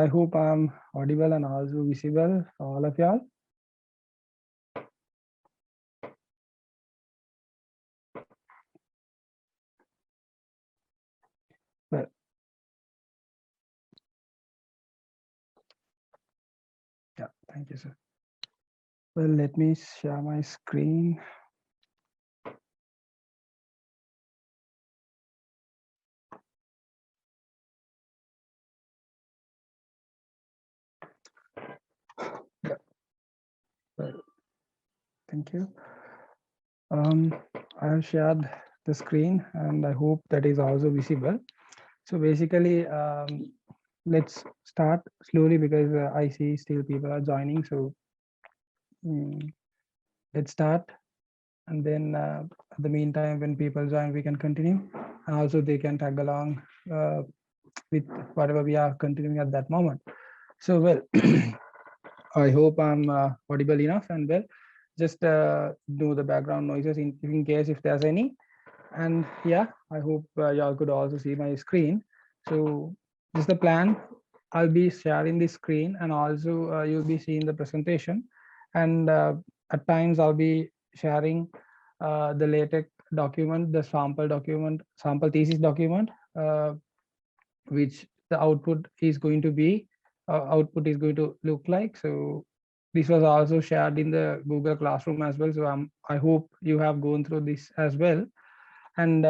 I hope I'm audible and also visible for all of y'all. Well, yeah, thank you, sir. Well, let me share my screen. Yeah, well, thank you. I have shared the screen and I hope that is also visible. So basically, let's start slowly because I see still people are joining. So let's start. And then at the meantime, when people join, we can continue. And also they can tag along with whatever we are continuing at that moment. So, well, I hope I'm audible enough and well, just do the background noises in case if there's any. And yeah, I hope y'all could also see my screen. So this is the plan. I'll be sharing the screen and also you'll be seeing the presentation. And at times I'll be sharing the LaTeX document, the sample document, sample thesis document, which the output is going to look like. So this was also shared in the Google Classroom as well. So I hope you have gone through this as well. And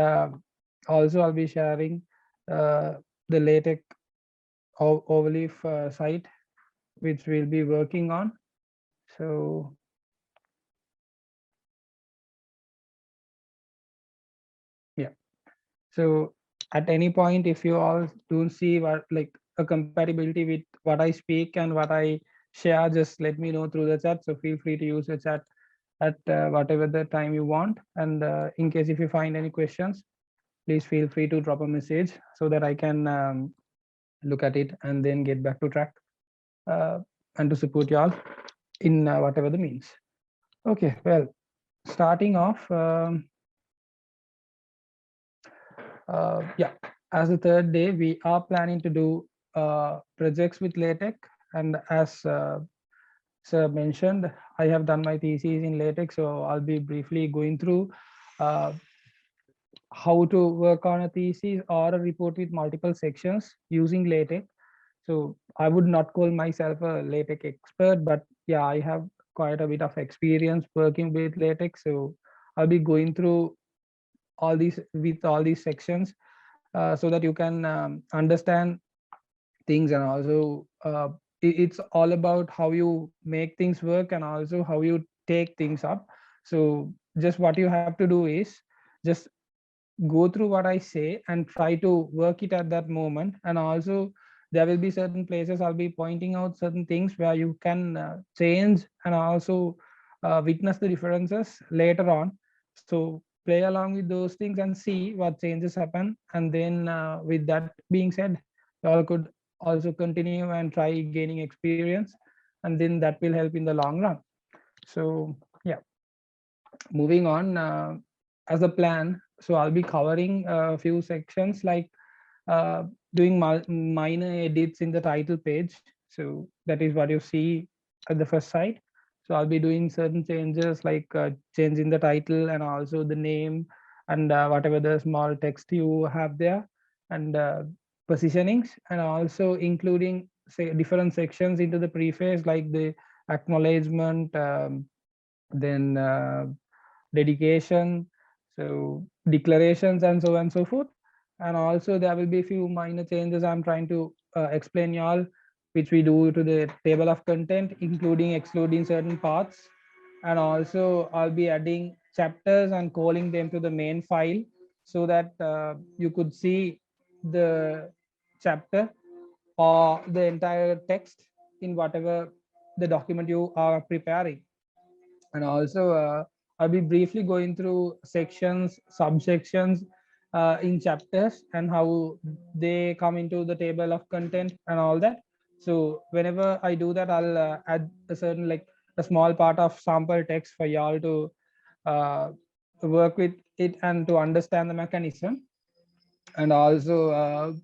also I'll be sharing the LaTeX Overleaf site, which we'll be working on. So yeah. So at any point, if you all don't see what like a compatibility with what I speak and what I share, just let me know through the chat. So feel free to use the chat at whatever the time you want. And in case if you find any questions, please feel free to drop a message so that I can look at it and then get back to track and to support y'all in whatever the means. Okay, well, starting off, yeah, as the third day, we are planning to do projects with LaTeX. And as Sir mentioned, I have done my thesis in LaTeX, so I'll be briefly going through how to work on a thesis or a report with multiple sections using LaTeX. So I would not call myself a LaTeX expert, but yeah, I have quite a bit of experience working with LaTeX. So I'll be going through all these sections so that you can understand things, and also it's all about how you make things work and also how you take things up. So just what you have to do is just go through what I say and try to work it at that moment. And also there will be certain places I'll be pointing out certain things where you can change and also witness the differences later on. So play along with those things and see what changes happen. And then with that being said, you all could also continue and try gaining experience, and then that will help in the long run. So yeah, moving on, as a plan, so I'll be covering a few sections like uh, doing minor edits in the title page. So that is what you see at the first site. So I'll be doing certain changes like changing the title and also the name and whatever the small text you have there, and positionings, and also including say different sections into the preface like the acknowledgement, then dedication, so declarations, and so on and so forth. And also there will be a few minor changes I'm trying to explain y'all, which we do to the table of content, including excluding certain parts. And also I'll be adding chapters and calling them to the main file so that you could see the chapter or the entire text in whatever the document you are preparing. And also I'll be briefly going through sections, subsections in chapters and how they come into the table of content and all that. So whenever I do that, I'll add a certain like a small part of sample text for y'all to uh, work with it and to understand the mechanism. And also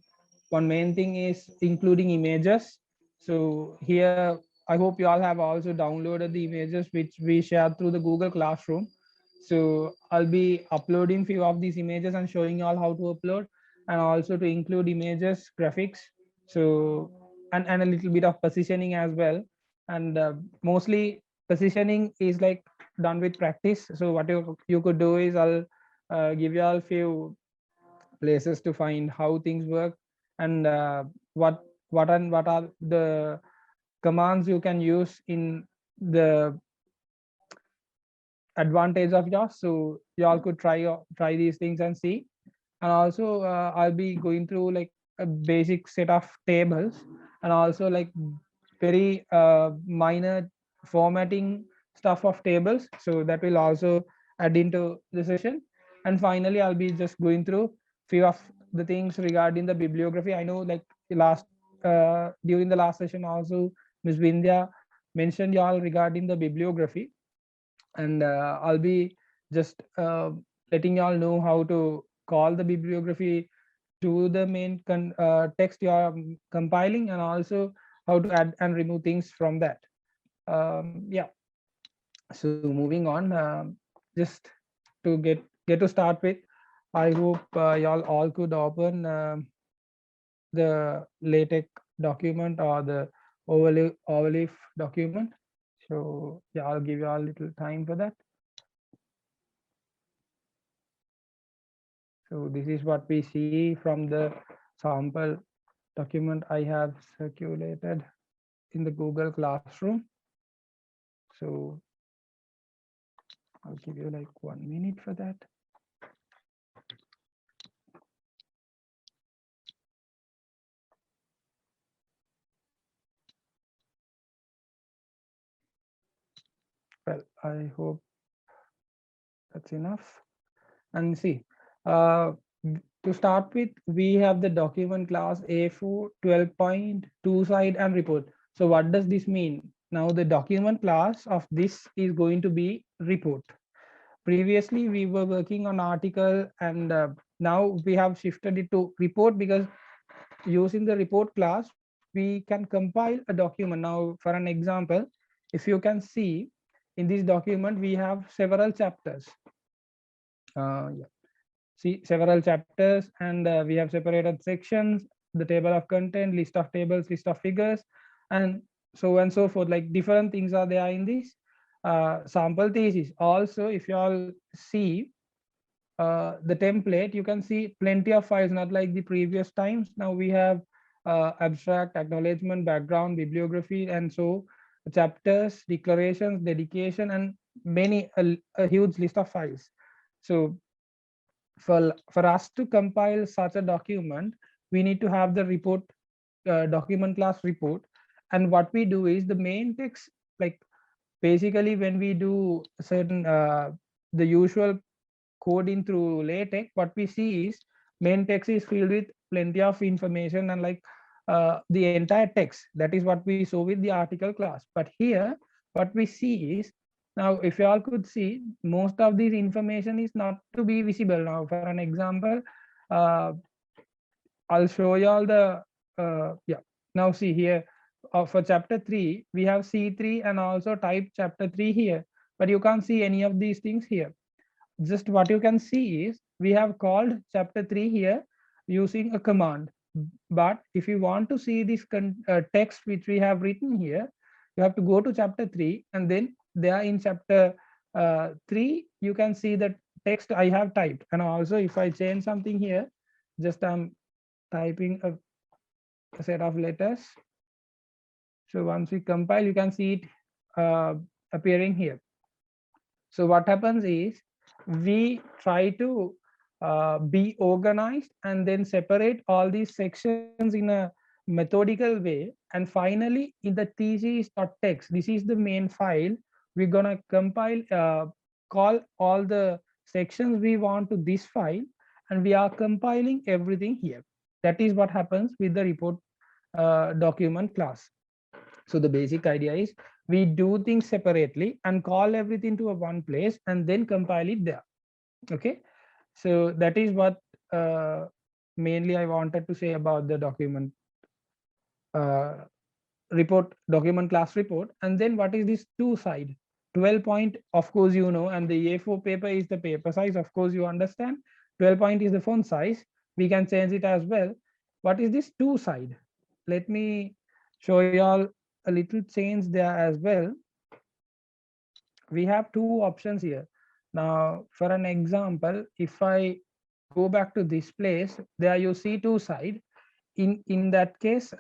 one main thing is including images So here, I hope you all have also downloaded the images which we shared through the Google Classroom. So I'll be uploading few of these images and showing you all how to upload, and also to include images, graphics. So and a little bit of positioning as well. And mostly positioning is like done with practice. So what you could do is I'll give you all few places to find how things work, and what what are the commands you can use in the advantage of yours. So y'all could try these things and see. And also I'll be going through like a basic set of tables, and also like very minor formatting stuff of tables, so that will also add into the session. And finally I'll be just going through few of the things regarding the bibliography. I know like the last during the last session also Ms. Vindhya mentioned y'all regarding the bibliography, and I'll be just letting y'all know how to call the bibliography to the main text you are compiling, and also how to add and remove things from that. Yeah, so moving on, just to get to start with, I hope y'all all could open the LaTeX document or the overleaf document. So yeah, I'll give you all a little time for that. So this is what we see from the sample document I have circulated in the Google Classroom. So I'll give you like 1 minute for that. Well, I hope that's enough. And see, to start with, we have the document class A4 12.2 side and report. So what does this mean? Now the document class of this is going to be report. Previously we were working on article, and now we have shifted it to report, because using the report class we can compile a document. Now for an example, if you can see in this document we have several chapters. Yeah. See, several chapters, and we have separated sections, the table of content, list of tables, list of figures, and so on and so forth. Like different things are there in this sample thesis. Also, if you all see the template, you can see plenty of files, not like the previous times. Now we have abstract, acknowledgement, background, bibliography, and so chapters, declarations, dedication, and many a huge list of files. So for us to compile such a document, we need to have the report document class report. And what we do is the main text, like basically when we do certain the usual coding through LaTeX, what we see is main text is filled with plenty of information, and like the entire text. That is what we saw with the article class. But here, what we see is, now if you all could see, most of this information is not to be visible. Now, for an example, uh, I'll show you all the yeah. Now see here, for chapter 3, we have C3 and also type chapter 3 here, but you can't see any of these things here. Just what you can see is we have called chapter 3 here using a command. But if you want to see this text which we have written here, you have to go to chapter 3, and then there in chapter 3 you can see the text I have typed. And also if I change something here, just I'm typing a set of letters. So once we compile, you can see it appearing here. So what happens is we try to be organized and then separate all these sections in a methodical way. And finally, in the thesis.txt, this is the main file. We're gonna compile, call all the sections we want to this file, and we are compiling everything here. That is what happens with the report document class. So the basic idea is we do things separately and call everything to a one place and then compile it there. Okay, so that is what mainly I wanted to say about the document uh, report document class report. And then what is this two side? 12 point, of course, you know, and the A4 paper is the paper size, of course, you understand. 12 point is the font size. We can change it as well. What is this two side? Let me show you all a little change there as well. We have two options here. Now, for an example, if I go back to this place, there you see two side. In that case,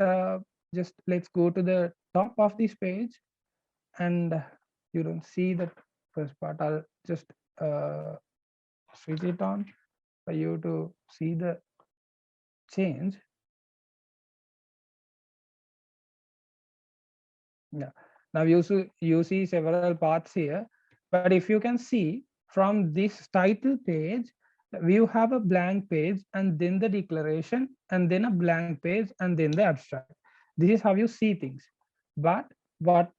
just let's go to the top of this page, and you don't see the first part. I'll just switch it on for you to see the change. Yeah, now you see several parts here, but if you can see from this title page, we have a blank page and then the declaration and then a blank page and then the abstract. This is how you see things. But what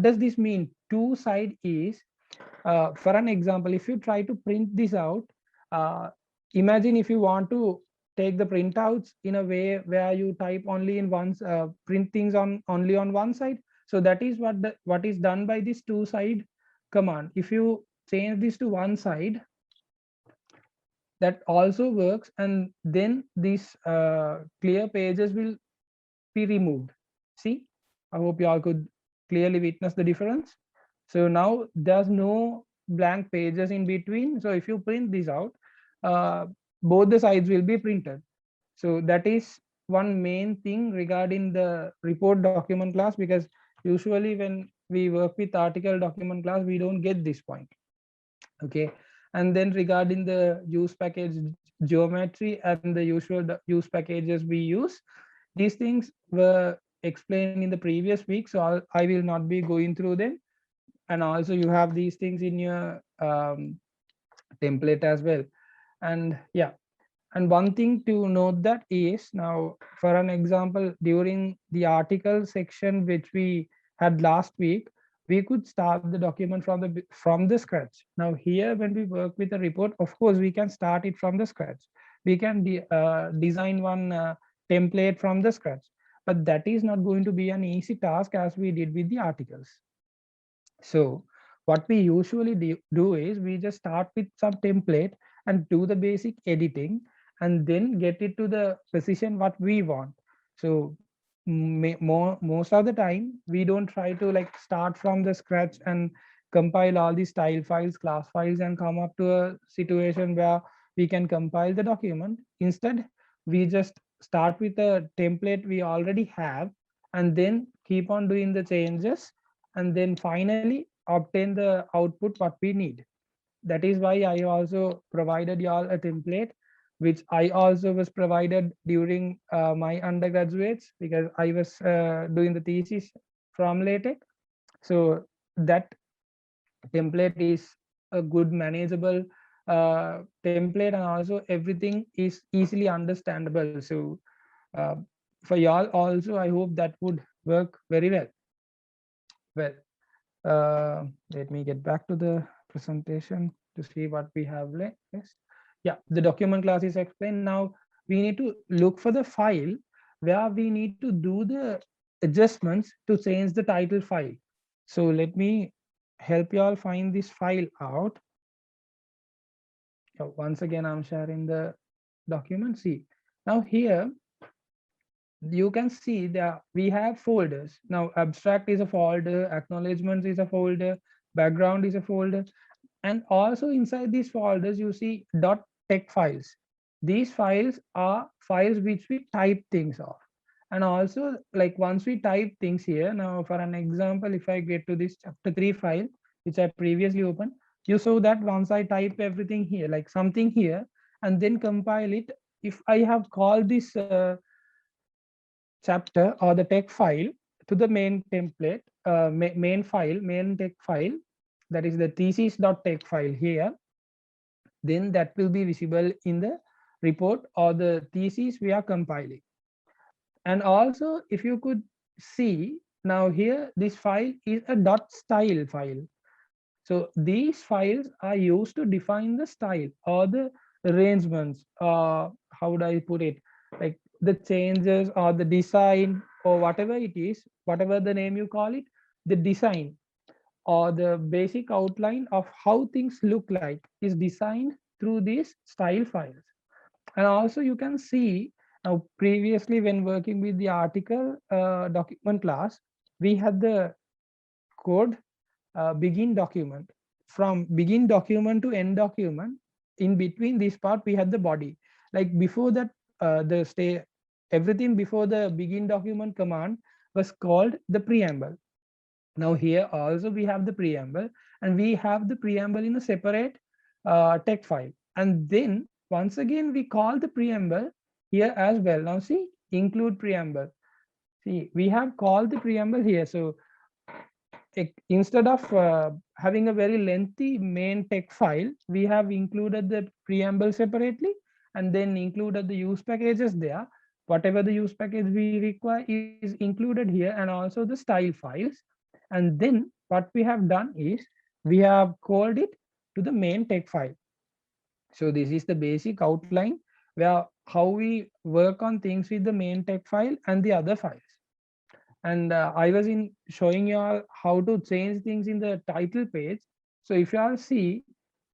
does this mean? Two side is, for an example, if you try to print this out, imagine if you want to take the printouts in a way where you type only in one, print things on only on one side. So that is what is done by this two side command. If you change this to one side, that also works, and then these clear pages will be removed. See, I hope you all could clearly witness the difference. So now there's no blank pages in between. So if you print this out, both the sides will be printed. So that is one main thing regarding the report document class, because usually when we work with article document class, we don't get this point. Okay. And then regarding the use package geometry and the usual use packages we use, these things were explained in the previous week, so I will not be going through them. And also you have these things in your template as well. And yeah, and one thing to note that is, now for an example, during the article section which we had last week, we could start the document from the scratch. Now here when we work with a report, of course we can start it from the scratch. We can design one template from the scratch, but that is not going to be an easy task as we did with the articles. So what we usually do is we just start with some template and do the basic editing and then get it to the precision what we want. So most of the time we don't try to like start from the scratch and compile all these style files, class files, and come up to a situation where we can compile the document. Instead, we just start with a template we already have and then keep on doing the changes, and then finally obtain the output what we need. That is why I also provided y'all a template, which I also was provided during my undergraduates, because I was doing the thesis from LaTeX. So that template is a good manageable template, and also everything is easily understandable. So for y'all also, I hope that would work very well. Well, let me get back to the presentation to see what we have left. Yeah, the document class is explained. Now we need to look for the file where we need to do the adjustments to change the title file. So let me help you all find this file out. Once again, I'm sharing the document. See, now here you can see that we have folders. Now abstract is a folder, acknowledgements is a folder, background is a folder, and also inside these folders you see .tex files. These files are files which we type things off. And also, like once we type things here, now for an example, if I get to this chapter 3 file which I previously opened, you saw that once I type everything here, like something here, and then compile it, if I have called this chapter or the text file to the main template, main text file, that is the thesis.text file here, then that will be visible in the report or the thesis we are compiling. And also, if you could see, now here this file is a .style file. So these files are used to define the style or the arrangements, how would I put it, like the changes or the design or whatever it is, whatever the name you call it, the design or the basic outline of how things look like is designed through these style files. And also you can see now previously when working with the article document class, we had the code begin document. From begin document to end document, in between this part we had the body. Like before that, the stay everything before the begin document command was called the preamble. Now here also we have the preamble, and we have the preamble in a separate text file. And then once again we call the preamble here as well. Now see, include preamble. See, we have called the preamble here. So instead of having a very lengthy main text file, we have included the preamble separately and then included the use packages there. Whatever the use package we require is included here, and also the style files. And then what we have done is we have called it to the main text file. So this is the basic outline where how we work on things with the main text file and the other files. And I was in showing you all how to change things in the title page. So if you all see,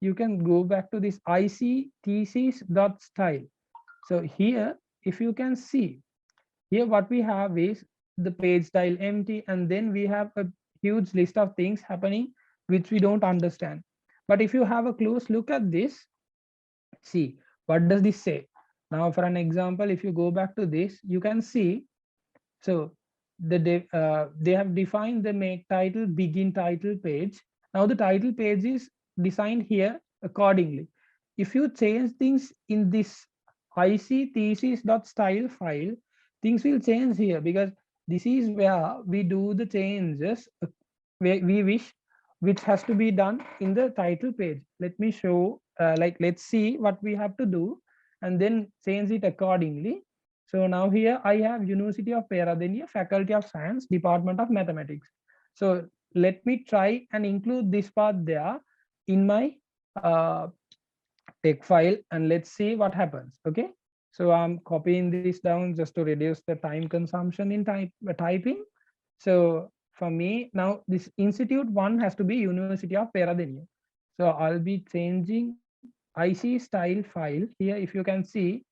you can go back to this icthesis.style. So here, if you can see, here what we have is the page style empty, and then we have a huge list of things happening which we don't understand. But if you have a close look at this, see, what does this say? Now, for an example, if you go back to this, you can see, so they have defined the make title begin title page. Now the title page is designed here accordingly. If you change things in this icthesis.style file, things will change here, because this is where we do the changes we wish, which has to be done in the title page. Let me show, let's see what we have to do and then change it accordingly. So now here I have University of Peradeniya, Faculty of Science, Department of Mathematics. So let me try and include this part there in my text file, and let's see what happens. Okay. So I'm copying this down just to reduce the time consumption in typing. So for me now, this institute one has to be University of Peradeniya. So I'll be changing IC style file here. If you can see,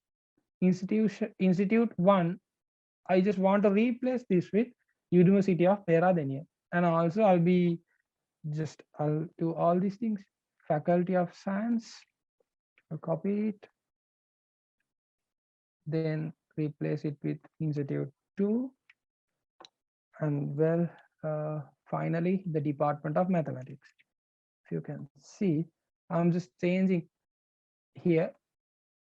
institute one, I just want to replace this with University of Peradeniya. And also I'll do all these things. Faculty of Science, I'll copy it, then replace it with Institute 2, and well, finally the Department of Mathematics. If you can see, I'm just changing here.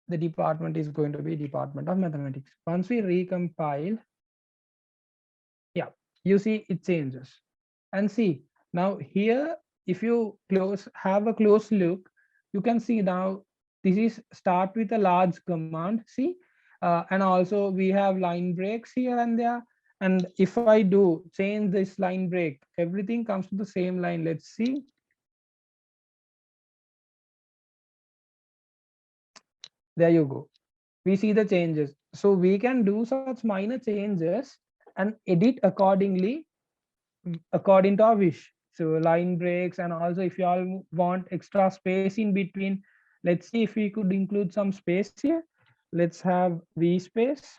The department is going to be Department of Mathematics. Once we recompile, yeah, you see it changes. And see, now here, if you have a close look, you can see now this is start with a large command, see, and also we have line breaks here and there. And if I do change this line break, everything comes to the same line. Let's see. There you go. We see the changes. So we can do such minor changes and edit accordingly, according to our wish. So line breaks, and also if you all want extra space in between, let's see if we could include some space here. Let's have V space.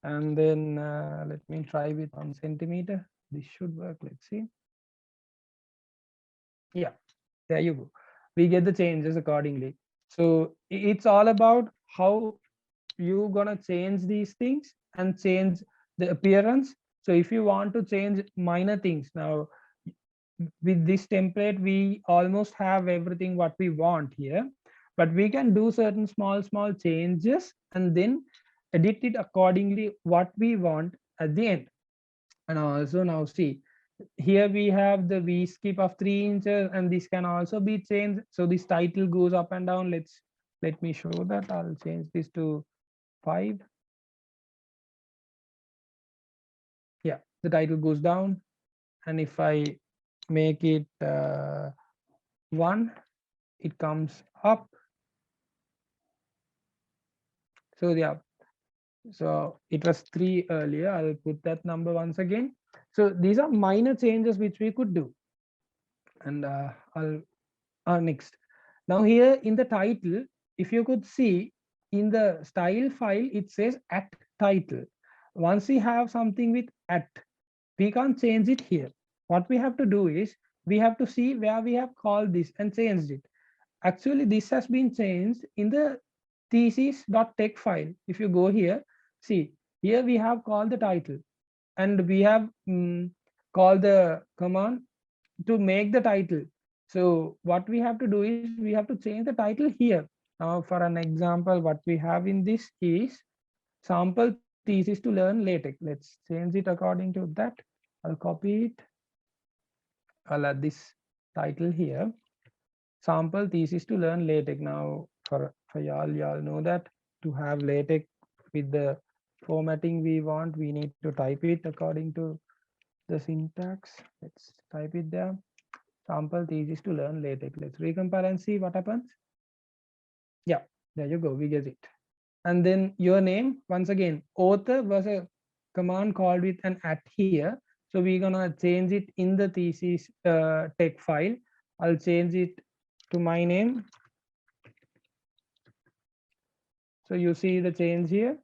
And then let me try with 1 centimeter. This should work. Let's see. Yeah, there you go. We get the changes accordingly. So it's all about how you gonna change these things and change the appearance. So if you want to change minor things, now with this template we almost have everything what we want here, but we can do certain small changes and then edit it accordingly what we want at the end. And also now see, here we have the V skip of 3 inches, and this can also be changed. So this title goes up and down. Let me show that. I'll change this to 5. Yeah, the title goes down, and if I make it 1, it comes up. So yeah, So it was 3 earlier. I'll put that number once again. So these are minor changes which we could do. And I'll next. Now here in the title, if you could see in the style file, it says at title. Once we have something with at, we can't change it here. What we have to do is we have to see where we have called this and changed it. Actually, this has been changed in the thesis.tex file. If you go here, see, here we have called the title and we have called the command to make the title. So what we have to do is we have to change the title here. Now for an example, what we have in this is sample thesis to learn LaTeX. Let's change it according to that. I'll copy it. I'll add this title here. Sample thesis to learn LaTeX. Now for y'all know that to have LaTeX with the formatting we want, we need to type it according to the syntax. Let's type it there. Sample thesis to learn LaTeX. Let's recompile and see what happens. Yeah, there you go. We get it. And then your name, once again, author was a command called with an at here. So we're gonna change it in the thesis text file. I'll change it to my name. So you see the change here,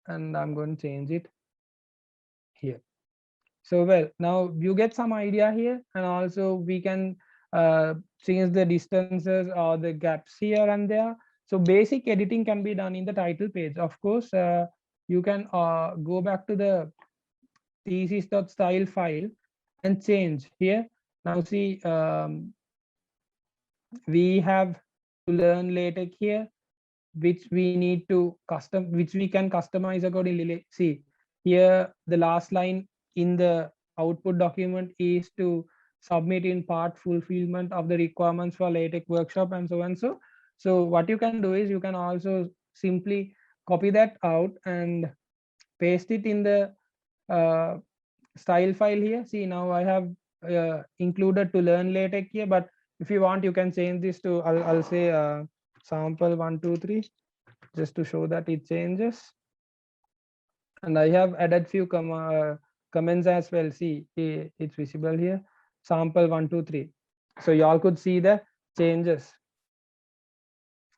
and I'm going to change it here. So well, now you get some idea here, and also we can change the distances or the gaps here and there. So basic editing can be done in the title page. Of course, you can go back to the thesis.style file and change here. Now see, we have to learn LaTeX here, which we need to custom, which we can customize accordingly. See here, the last line in the output document is to submit in part fulfillment of the requirements for LaTeX workshop and so and so. So what you can do is you can also simply copy that out and paste it in the uh, style file here. See, now I have included to learn LaTeX here, but if you want, you can change this to, I'll say sample 123, just to show that it changes. And I have added few comments as well. See, it's visible here, sample 123. So y'all could see the changes.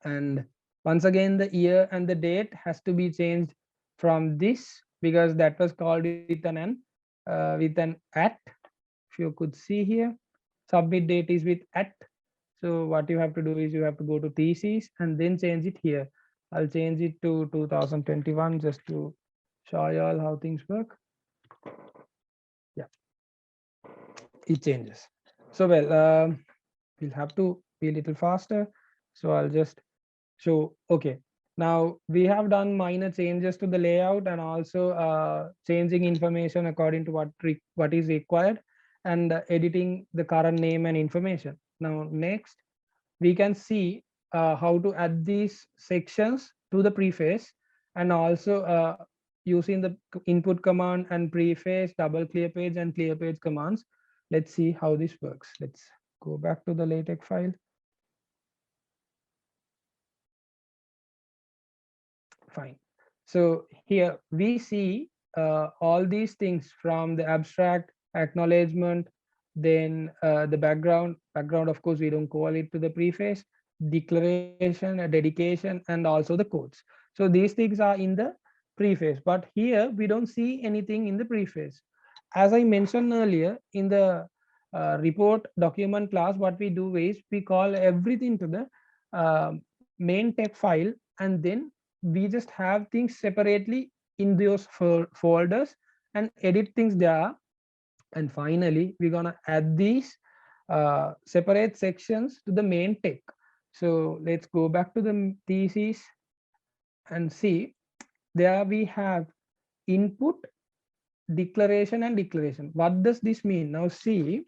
And once again, the year and the date has to be changed from this, because that was called with an at. If you could see here, submit date is with at. So what you have to do is you have to go to thesis and then change it here. I'll change it to 2021 just to show you all how things work. Yeah, it changes. So well, we'll have to be a little faster. So I'll just show. Okay, now we have done minor changes to the layout and also changing information according to what is required, and editing the current name and information. Now next, we can see how to add these sections to the preface, and also using the input command and preface, double clear page and clear page commands. Let's see how this works. Let's go back to the LaTeX file. Fine. So here we see all these things from the abstract, acknowledgement, then the background, of course we don't call it to the preface, declaration, a dedication, and also the quotes. So these things are in the preface, but here we don't see anything in the preface. As I mentioned earlier, in the report document class, what we do is we call everything to the main text file, and then we just have things separately in those folders and edit things there. And finally, we're gonna add these separate sections to the main text. So let's go back to the thesis and see. There we have input, declaration, and declaration. What does this mean? Now see,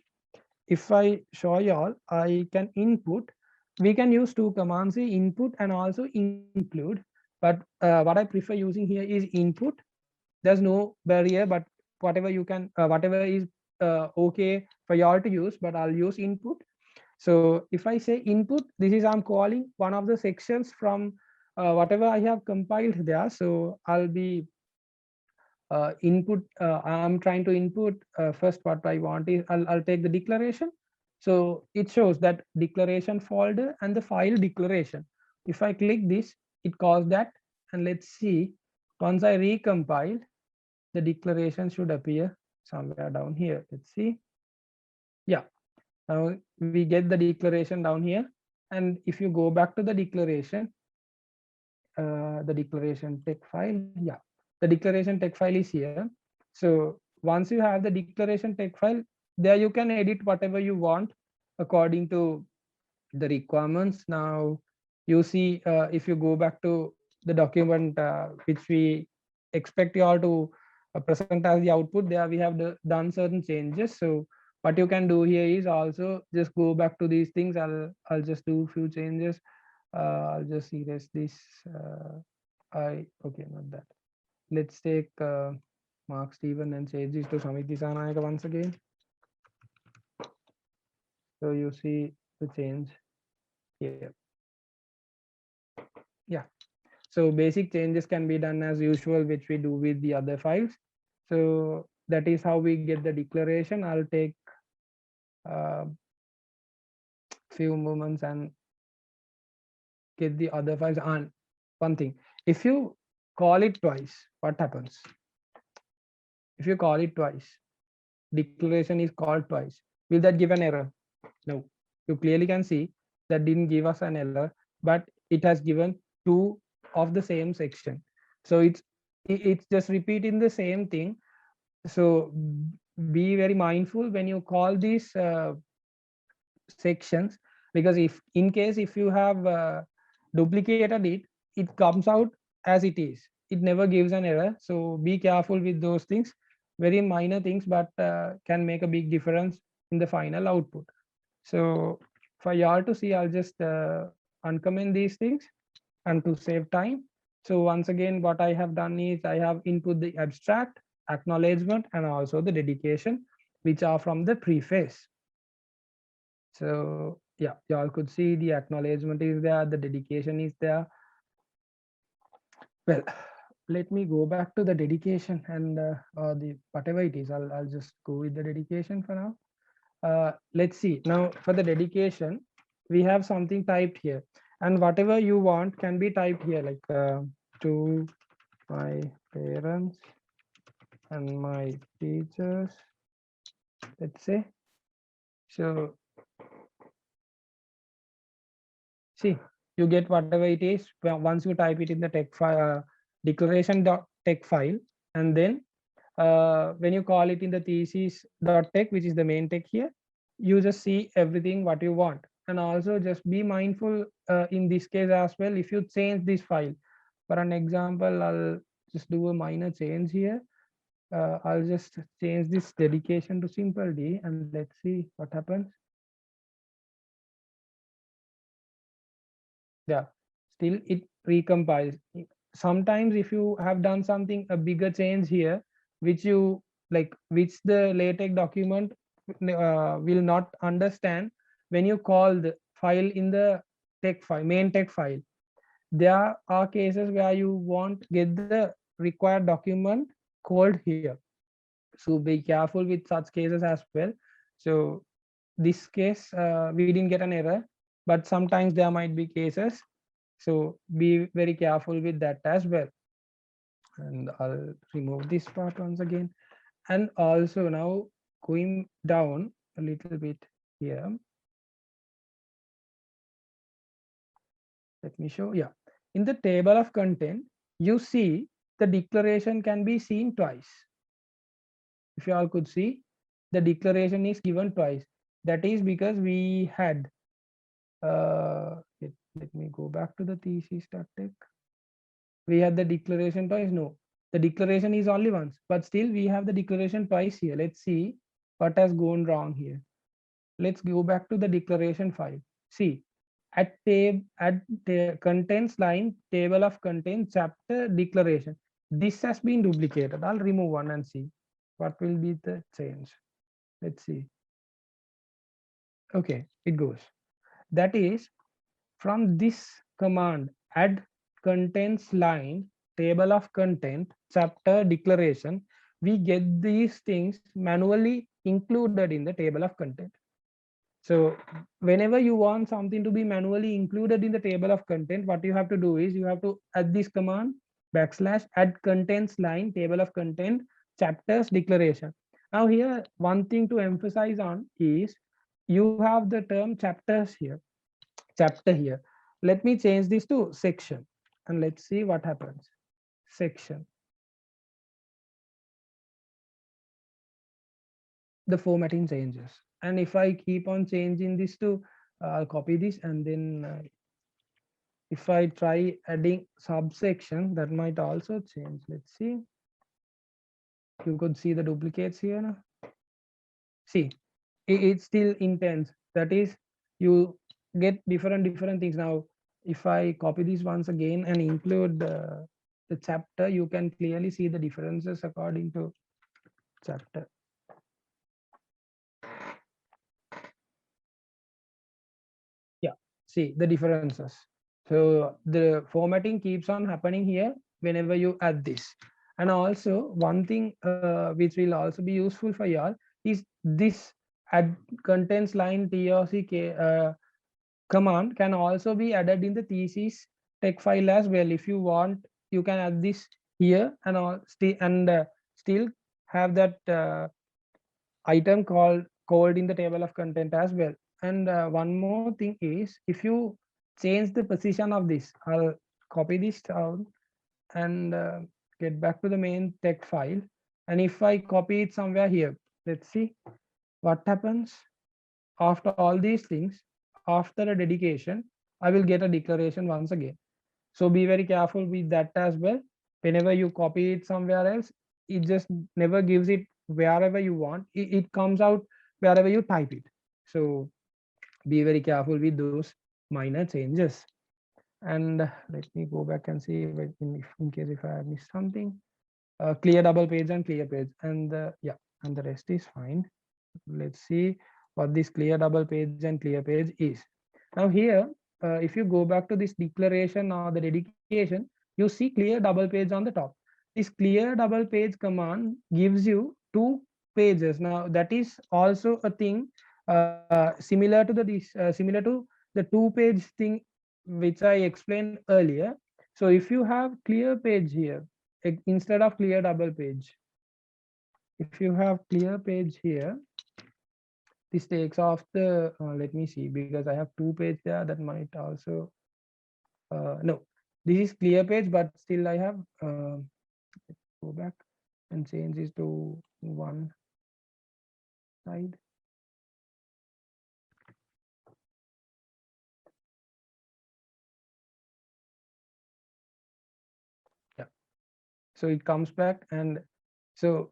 if I show y'all, I can input. We can use two commands, input and also include. But what I prefer using here is input. There's no barrier, but whatever you can, whatever is okay for y'all to use, but I'll use input. So if I say input, this is I'm calling one of the sections from whatever I have compiled there. So I'll be input. I'm trying to input first. What I want is I'll take the declaration. So it shows that declaration folder and the file declaration. If I click this, it calls that. And let's see, once I recompile, the declaration should appear somewhere down here. Let's see. Yeah, now we get the declaration down here. And if you go back to the declaration text file, yeah, the declaration text file is here. So once you have the declaration text file, there you can edit whatever you want according to the requirements. Now you see, if you go back to the document which we expect you all to present as the output, there we have done certain changes. So what you can do here is also just go back to these things. I'll just do few changes. I'll just erase this. Okay, not that. Let's take Mark Steven and change this to Samit Disanayaka once again. So you see the change here. Yeah. So basic changes can be done as usual, which we do with the other files. So that is how we get the declaration. I'll take a few moments and get the other files. And one thing, if you call it twice, what happens? If you call it twice, declaration is called twice, will that give an error? No. You clearly can see that didn't give us an error, but it has given two of the same section. So it's just repeating the same thing. So be very mindful when you call these sections, because if in case if you have duplicated it, it comes out as it is. It never gives an error. So be careful with those things. Very minor things, but can make a big difference in the final output. So for y'all to see, I'll just uncomment these things and to save time. So once again, what I have done is I have input the abstract, acknowledgement, and also the dedication, which are from the preface. So yeah, y'all could see the acknowledgement is there, the dedication is there. Well, let me go back to the dedication and or the whatever it is. I'll just go with the dedication for now. Let's see now for the dedication, we have something typed here, and whatever you want can be typed here, like to my parents and my teachers, let's say. So see, you get whatever it is once you type it in the text file, declaration.text file, and then when you call it in the thesis.text, which is the main text here, you just see everything what you want. And also just be mindful in this case as well, if you change this file. For an example, I'll just do a minor change here. I'll just change this dedication to simple D, and let's see what happens. Yeah, still it recompiles. Sometimes if you have done something, a bigger change here, which you like, which the LaTeX document will not understand, when you call the file in the text file, main text file, there are cases where you won't get the required document called here. So be careful with such cases as well. So this case, we didn't get an error, but sometimes there might be cases. So be very careful with that as well. And I'll remove this part once again. And also now going down a little bit here, let me show. Yeah, in the table of content, you see the declaration can be seen twice. If you all could see, the declaration is given twice. That is because we had let me go back to the thesis.text. We had the declaration twice. No, the declaration is only once, but still we have the declaration twice here. Let's see what has gone wrong here. Let's go back to the declaration file. See, at the contents line, table of contents, chapter, declaration, this has been duplicated. I'll remove one and see what will be the change. Let's see. Okay, it goes. That is, from this command add contents line, table of content, chapter, declaration, we get these things manually included in the table of content. So whenever you want something to be manually included in the table of content, what you have to do is you have to add this command /add contents line, table of content, chapters, declaration. Now here, one thing to emphasize on is you have the term chapters here, chapter here. Let me change this to section and let's see what happens. Section. The formatting changes. And if I keep on changing this to, I'll copy this and then if I try adding subsection, that might also change. Let's see. You could see the duplicates here now. See, it's still intense. That is, you get different things. Now, if I copy this once again and include the chapter, you can clearly see the differences according to chapter. Yeah, see the differences. So the formatting keeps on happening here whenever you add this. And also one thing which will also be useful for y'all is this add contents line TOC command can also be added in the thesis text file as well. If you want, you can add this here and still have that item called in the table of content as well. And one more thing is, if you change the position of this, I'll copy this down and get back to the main text file. And if I copy it somewhere here, let's see what happens after all these things. After a dedication, I will get a declaration once again. So be very careful with that as well. Whenever you copy it somewhere else, it just never gives it wherever you want. It comes out wherever you type it. So be very careful with those minor changes. And let me go back and see in case if I have missed something. Clear double page and clear page, and yeah, and the rest is fine. Let's see what this clear double page and clear page is. Now here, if you go back to this declaration or the dedication, you see clear double page on the top. This clear double page command gives you 2 pages. Now that is also a thing similar to similar to the 2-page thing which I explained earlier. So if you have clear page here instead of clear double page, if you have clear page here, this takes off the let me see, because I have 2 page there, that might also no, this is clear page, but still I have go back and change this to one side. Yeah, so it comes back. And so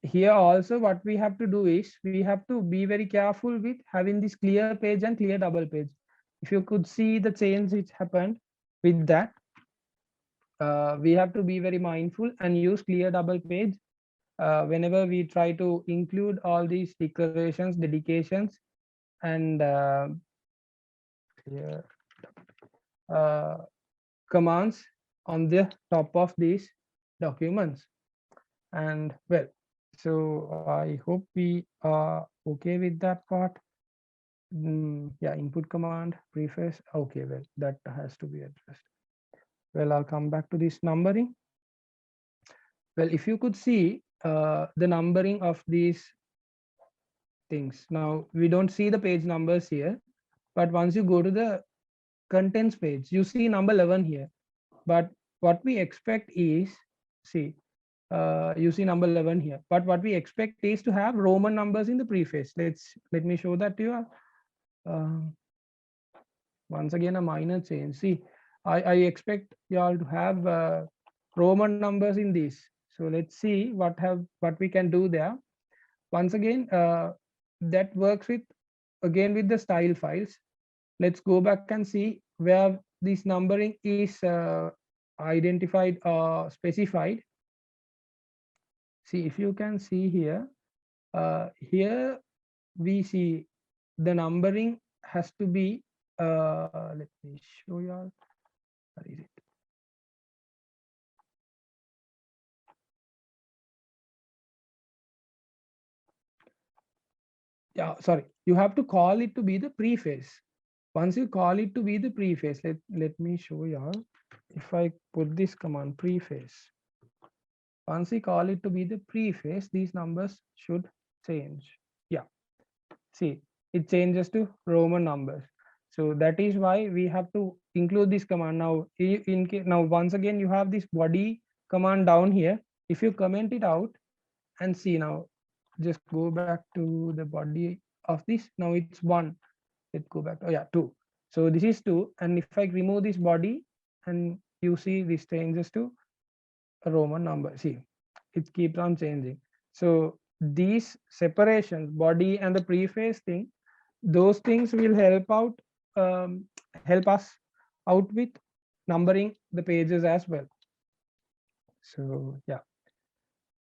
here also what we have to do is we have to be very careful with having this clear page and clear double page. If you could see the change which happened with that, we have to be very mindful and use clear double page whenever we try to include all these declarations, dedications, and clear, commands on the top of these documents. And well, so I hope we are okay with that part. Yeah, input command, preface. Okay, well, that has to be addressed. Well, I'll come back to this numbering. Well, if you could see the numbering of these things. Now, we don't see the page numbers here, but once you go to the contents page, you see number 11 here. But what we expect is, see, you see number 11 here. But what we expect is to have Roman numbers in the preface. Let me show that to you. Once again, a minor change. See, I expect y'all to have Roman numbers in this. So let's see what we can do there. Once again, that works again with the style files. Let's go back and see where this numbering is identified or specified. See, if you can see here, here we see the numbering has to be, let me show you all. Where is it? Yeah, sorry, you have to call it to be the preface. Once you call it to be the preface, let me show you. If I put this command preface, once we call it to be the preface, these numbers should change. Yeah, see, it changes to Roman numbers. So that is why we have to include this command. Now, now once again, you have this body command down here. If you comment it out and see now, just go back to the body of this. Now it's 1. Let's go back. Oh yeah, 2. So this is 2. And if I remove this body and you see this changes to a Roman number, see, it keeps on changing. So these separations, body and the preface thing, those things will help us out with numbering the pages as well. So yeah,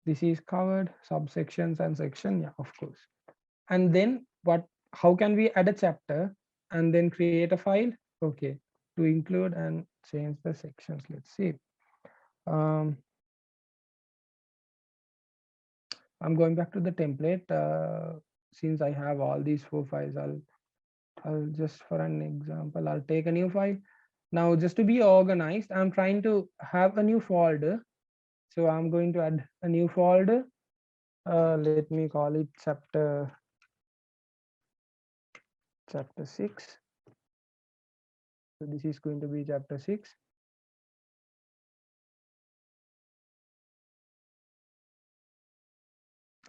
this is covered, subsections and section, yeah, of course. And then how can we add a chapter and then create a file? Okay, to include and change the sections. Let's see. I'm going back to the template. Since I have all these 4 files, I'll just, for an example, I'll take a new file. Now, just to be organized, I'm trying to have a new folder. So I'm going to add a new folder. Let me call it chapter 6. So this is going to be chapter 6.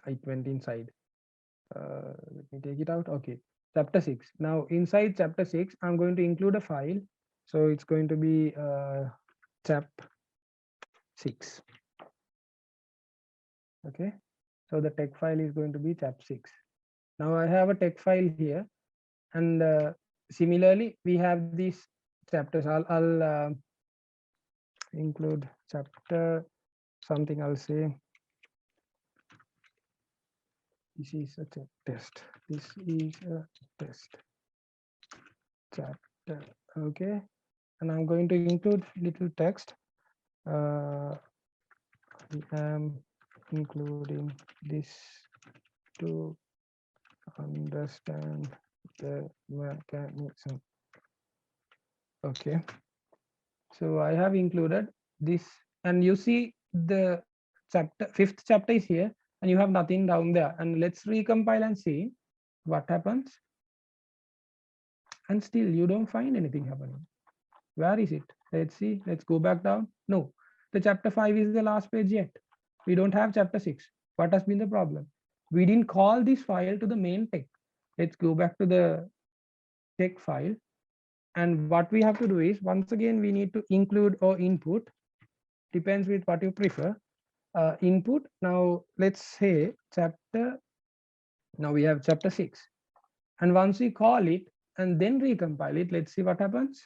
It went inside. Let me take it out. Okay, chapter 6. Now inside chapter 6, I'm going to include a file. So it's going to be chap 6. Okay, so the text file is going to be chap 6. Now I have a text file here, and similarly we have these chapters. I'll include chapter something. I'll say this is a test. This is a test chapter. Okay, and I'm going to include little text. I am including this to understand the mechanism. Okay, so I have included this, and you see the chapter 5th chapter is here, and you have nothing down there. And let's recompile and see what happens. And still you don't find anything happening. Where is it? Let's see. Let's go back down. No, the chapter 5 is the last page yet. We don't have chapter 6. What has been the problem? We didn't call this file to the main text. Let's go back to the text file. And what we have to do is, once again, we need to include or input. Depends with what you prefer. Input. Now let's say chapter. Now we have chapter 6. And once we call it and then recompile it, let's see what happens.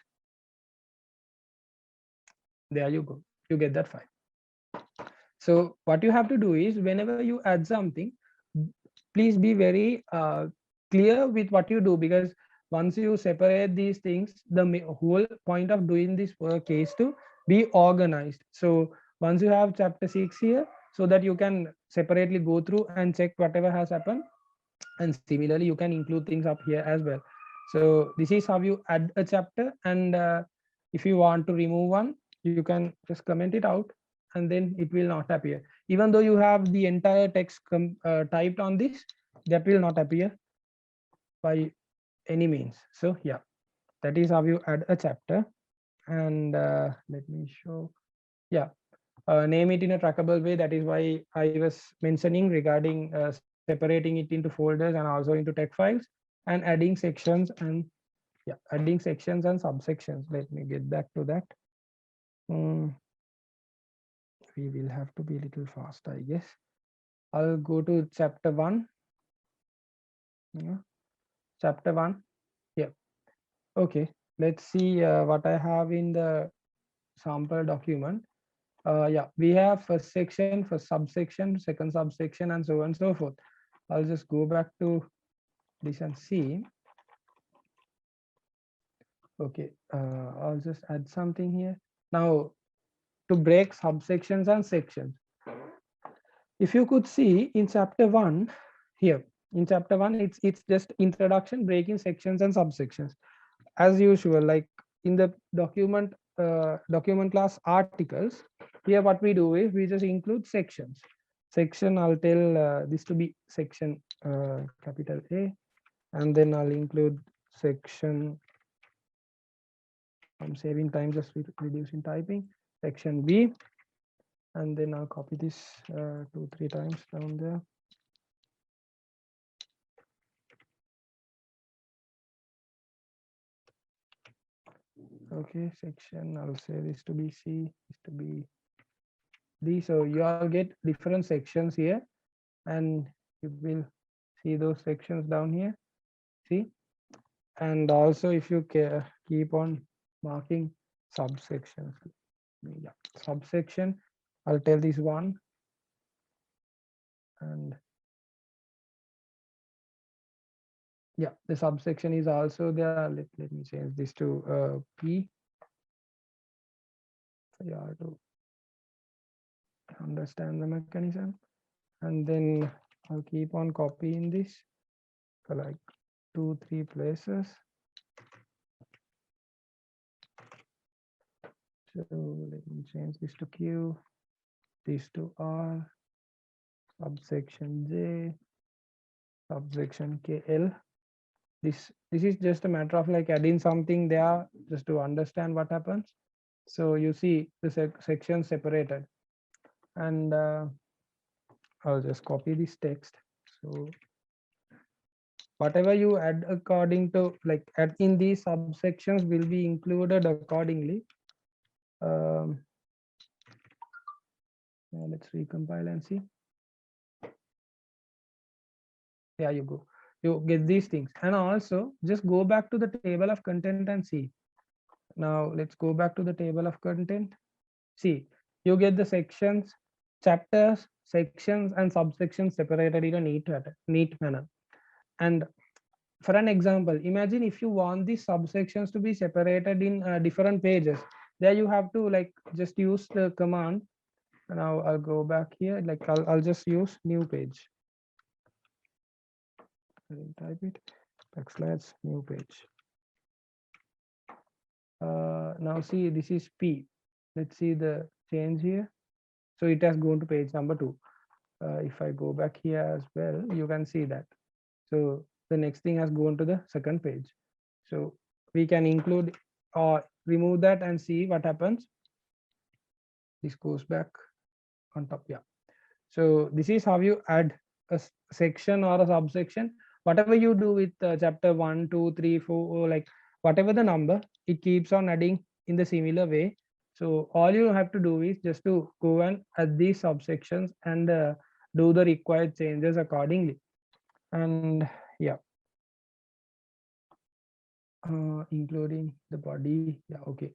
There you go. You get that file. So what you have to do is, whenever you add something, please be very clear with what you do, because once you separate these things, the whole point of doing this work is to be organized. So once you have chapter 6 here, so that you can separately go through and check whatever has happened, and similarly you can include things up here as well. So this is how you add a chapter. And if you want to remove one, you can just comment it out, and then it will not appear. Even though you have the entire text typed on this, that will not appear by any means. So yeah, that is how you add a chapter. And let me show. Yeah, name it in a trackable way. That is why I was mentioning regarding separating it into folders and also into text files, and adding sections and adding sections and subsections. Let me get back to that. We will have to be a little fast, I guess. I'll go to chapter 1. Yeah. Chapter 1. Yeah. Okay. Let's see what I have in the sample document. Yeah, we have first section, first subsection, second subsection, and so on and so forth. I'll just go back to this and see. Okay, I'll just add something here. Now, to break subsections and sections, if you could see in chapter 1 here, in chapter 1, it's just introduction, breaking sections and subsections. As usual, like in the document class articles, here what we do is we just include sections. Section, I'll tell this to be section capital A, and then I'll include section, I'm saving time, just reducing typing, section B, and then I'll copy this 2-3 times down there. Okay, section, I'll say this to be C, this to be D. So you all get different sections here, and you will see those sections down here. See, and also if you keep on marking subsections, yeah, subsection, I'll tell this one, and yeah, the subsection is also there. Let me change this to P. So you have to understand the mechanism, and then I'll keep on copying this for like 2-3 places. So let me change this to Q, this to R, subsection J, subsection KL. This is just a matter of like adding something there just to understand what happens. So you see the section separated, and I'll just copy this text. So whatever you add according to like add in these subsections will be included accordingly. Now let's recompile and see. There you go, you get these things. And also just go back to the table of content and see. Now let's go back to the table of content. See, you get the sections, chapters, sections and subsections separated in a neat manner. And for an example, imagine if you want these subsections to be separated in different pages, there you have to like just use the command. Now I'll go back here, like I'll just use new page. I didn't type it, backslash new page. Now see, this is P. Let's see the change here. So it has gone to page number 2. If I go back here as well, you can see that. So the next thing has gone to the second page. So we can include or remove that and see what happens. This goes back on top. Yeah. So this is how you add a section or a subsection. Whatever you do with chapter 1, 2, 3, 4, or like whatever the number, it keeps on adding in the similar way. So all you have to do is just to go and add these subsections and do the required changes accordingly. And yeah, including the body. Yeah, okay.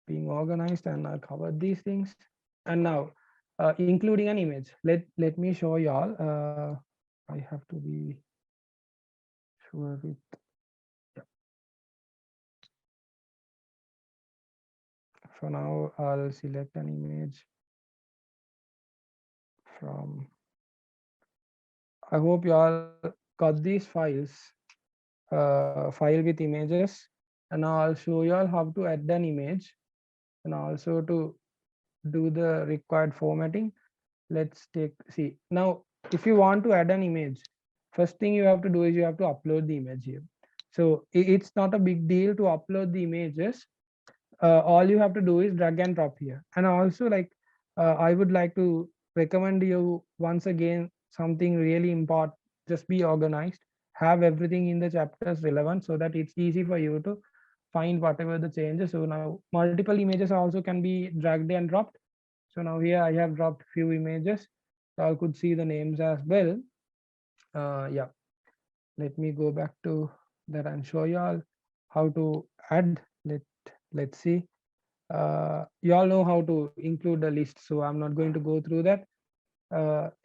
Being organized, and I covered these things. And now including an image. Let me show y'all. I have to be sure with, yeah. For now I'll select an image from, I hope you all got these files, file with images. And now I'll show you all how to add an image and also to do the required formatting. Let's see now, if you want to add an image, first thing you have to do is you have to upload the image here. So it's not a big deal to upload the images. All you have to do is drag and drop here. And also like I would like to recommend you once again something really important. Just be organized, have everything in the chapters relevant so that it's easy for you to find whatever the changes. So now multiple images also can be dragged and dropped. So now here I have dropped few images, so I could see the names as well. Yeah, let me go back to that and show you all how to add. Let's see. You all know how to include the list, so I'm not going to go through that,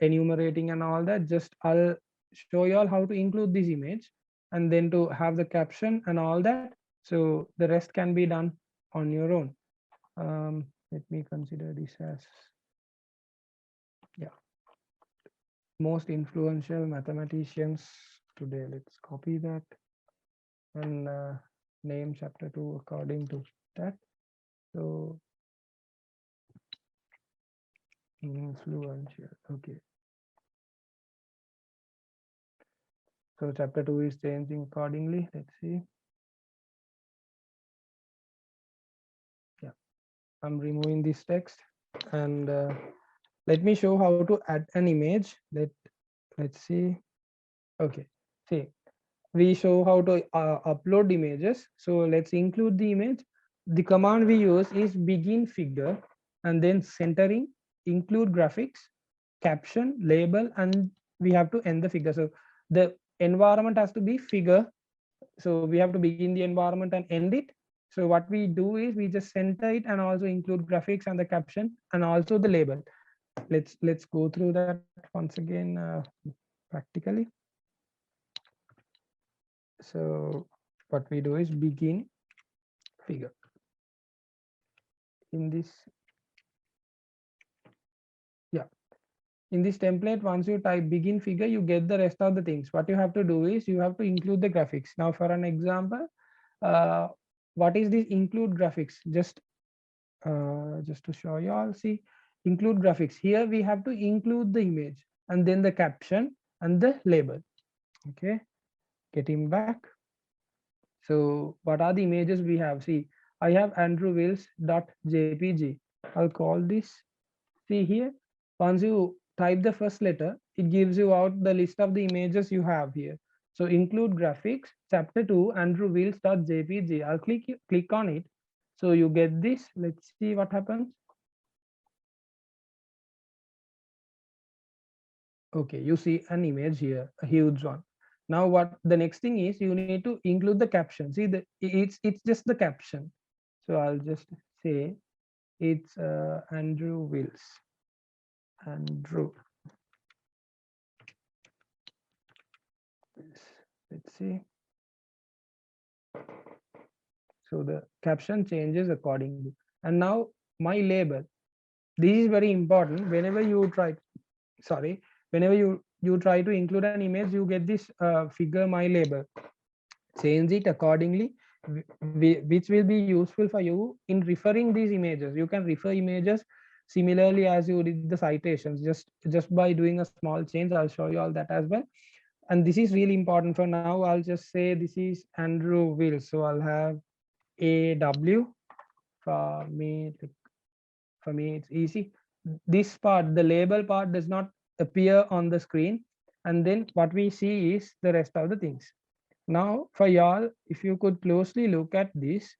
enumerating and all that. Just I'll show you all how to include this image and then to have the caption and all that. So the rest can be done on your own. Let me consider this as, yeah, most influential mathematicians today. Let's copy that and name chapter 2 according to that. So influential, okay. So chapter 2 is changing accordingly. Let's see. Yeah, I'm removing this text and let me show how to add an image. Let's see. Okay, see, we show how to upload images. So let's include the image. The command we use is begin figure and then centering, include graphics, caption, label, and we have to end the figure. So the environment has to be figure. So we have to begin the environment and end it. So what we do is we just center it and also include graphics and the caption and also the label. Let's go through that once again practically. So what we do is begin figure. In this, yeah, in this template, once you type begin figure, you get the rest of the things. What you have to do is you have to include the graphics. Now for an example, uh, what is this include graphics? Just to show you all, see, include graphics. Here we have to include the image and then the caption and the label. Okay, getting back. So what are the images we have? See, I have Andrew Wills .jpg. I'll call this. See here, once you type the first letter, it gives you out the list of the images you have here. So include graphics, chapter 2, Andrew Wills .jpg. I'll click on it. So you get this. Let's see what happens. Okay, you see an image here, a huge one. Now what the next thing is, you need to include the caption. See, it's just the caption. So I'll just say it's Andrew Wills. Andrew Wills. Let's see. So the caption changes accordingly. And now my label. This is very important. Whenever you try, sorry, whenever you try to include an image, you get this figure my label. Change it accordingly, which will be useful for you in referring these images. You can refer images similarly as you did the citations, just by doing a small change. I'll show you all that as well. And this is really important. For now, I'll just say this is Andrew Wills. So I'll have AW. For me, it's easy. This part, the label part, does not appear on the screen, and then what we see is the rest of the things. Now for y'all, if you could closely look at this,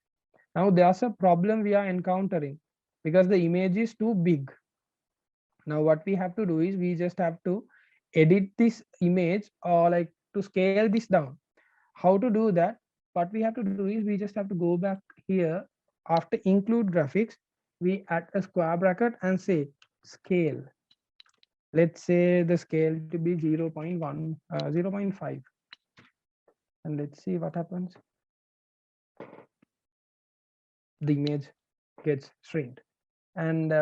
now there's a problem we are encountering because the image is too big. Now what we have to do is we just have to edit this image or like to scale this down. How to do that? What we have to do is we just have to go back here. After include graphics, we add a square bracket and say scale. Let's say the scale to be 0.1 0.5, and let's see what happens. The image gets shrinked. And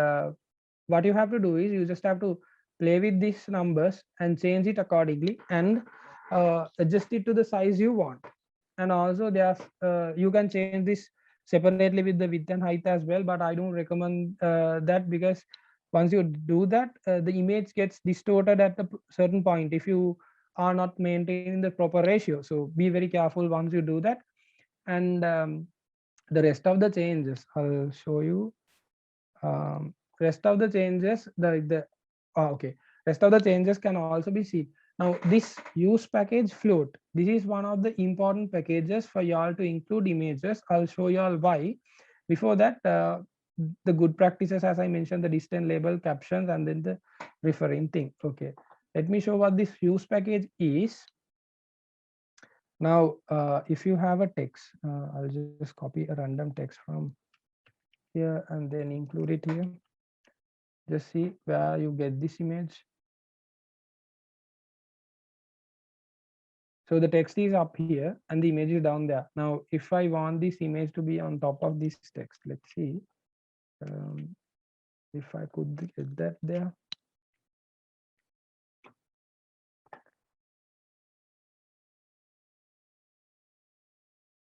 what you have to do is you just have to play with these numbers and change it accordingly and adjust it to the size you want. And also there's you can change this separately with the width and height as well, but I don't recommend that, because once you do that, the image gets distorted at a certain point if you are not maintaining the proper ratio. So be very careful once you do that. And the rest of the changes I'll show you. Rest of the changes, okay, rest of the changes can also be seen. Now this use package float, this is one of the important packages for y'all to include images. I'll show y'all why. Before that, the good practices, as I mentioned, the distant label, captions, and then the referring thing. Okay, let me show what this use package is. Now if you have a text, I'll just copy a random text from here and then include it here. Just see where you get this image. So the text is up here and the image is down there. Now, if I want this image to be on top of this text, let's see if I could get that there.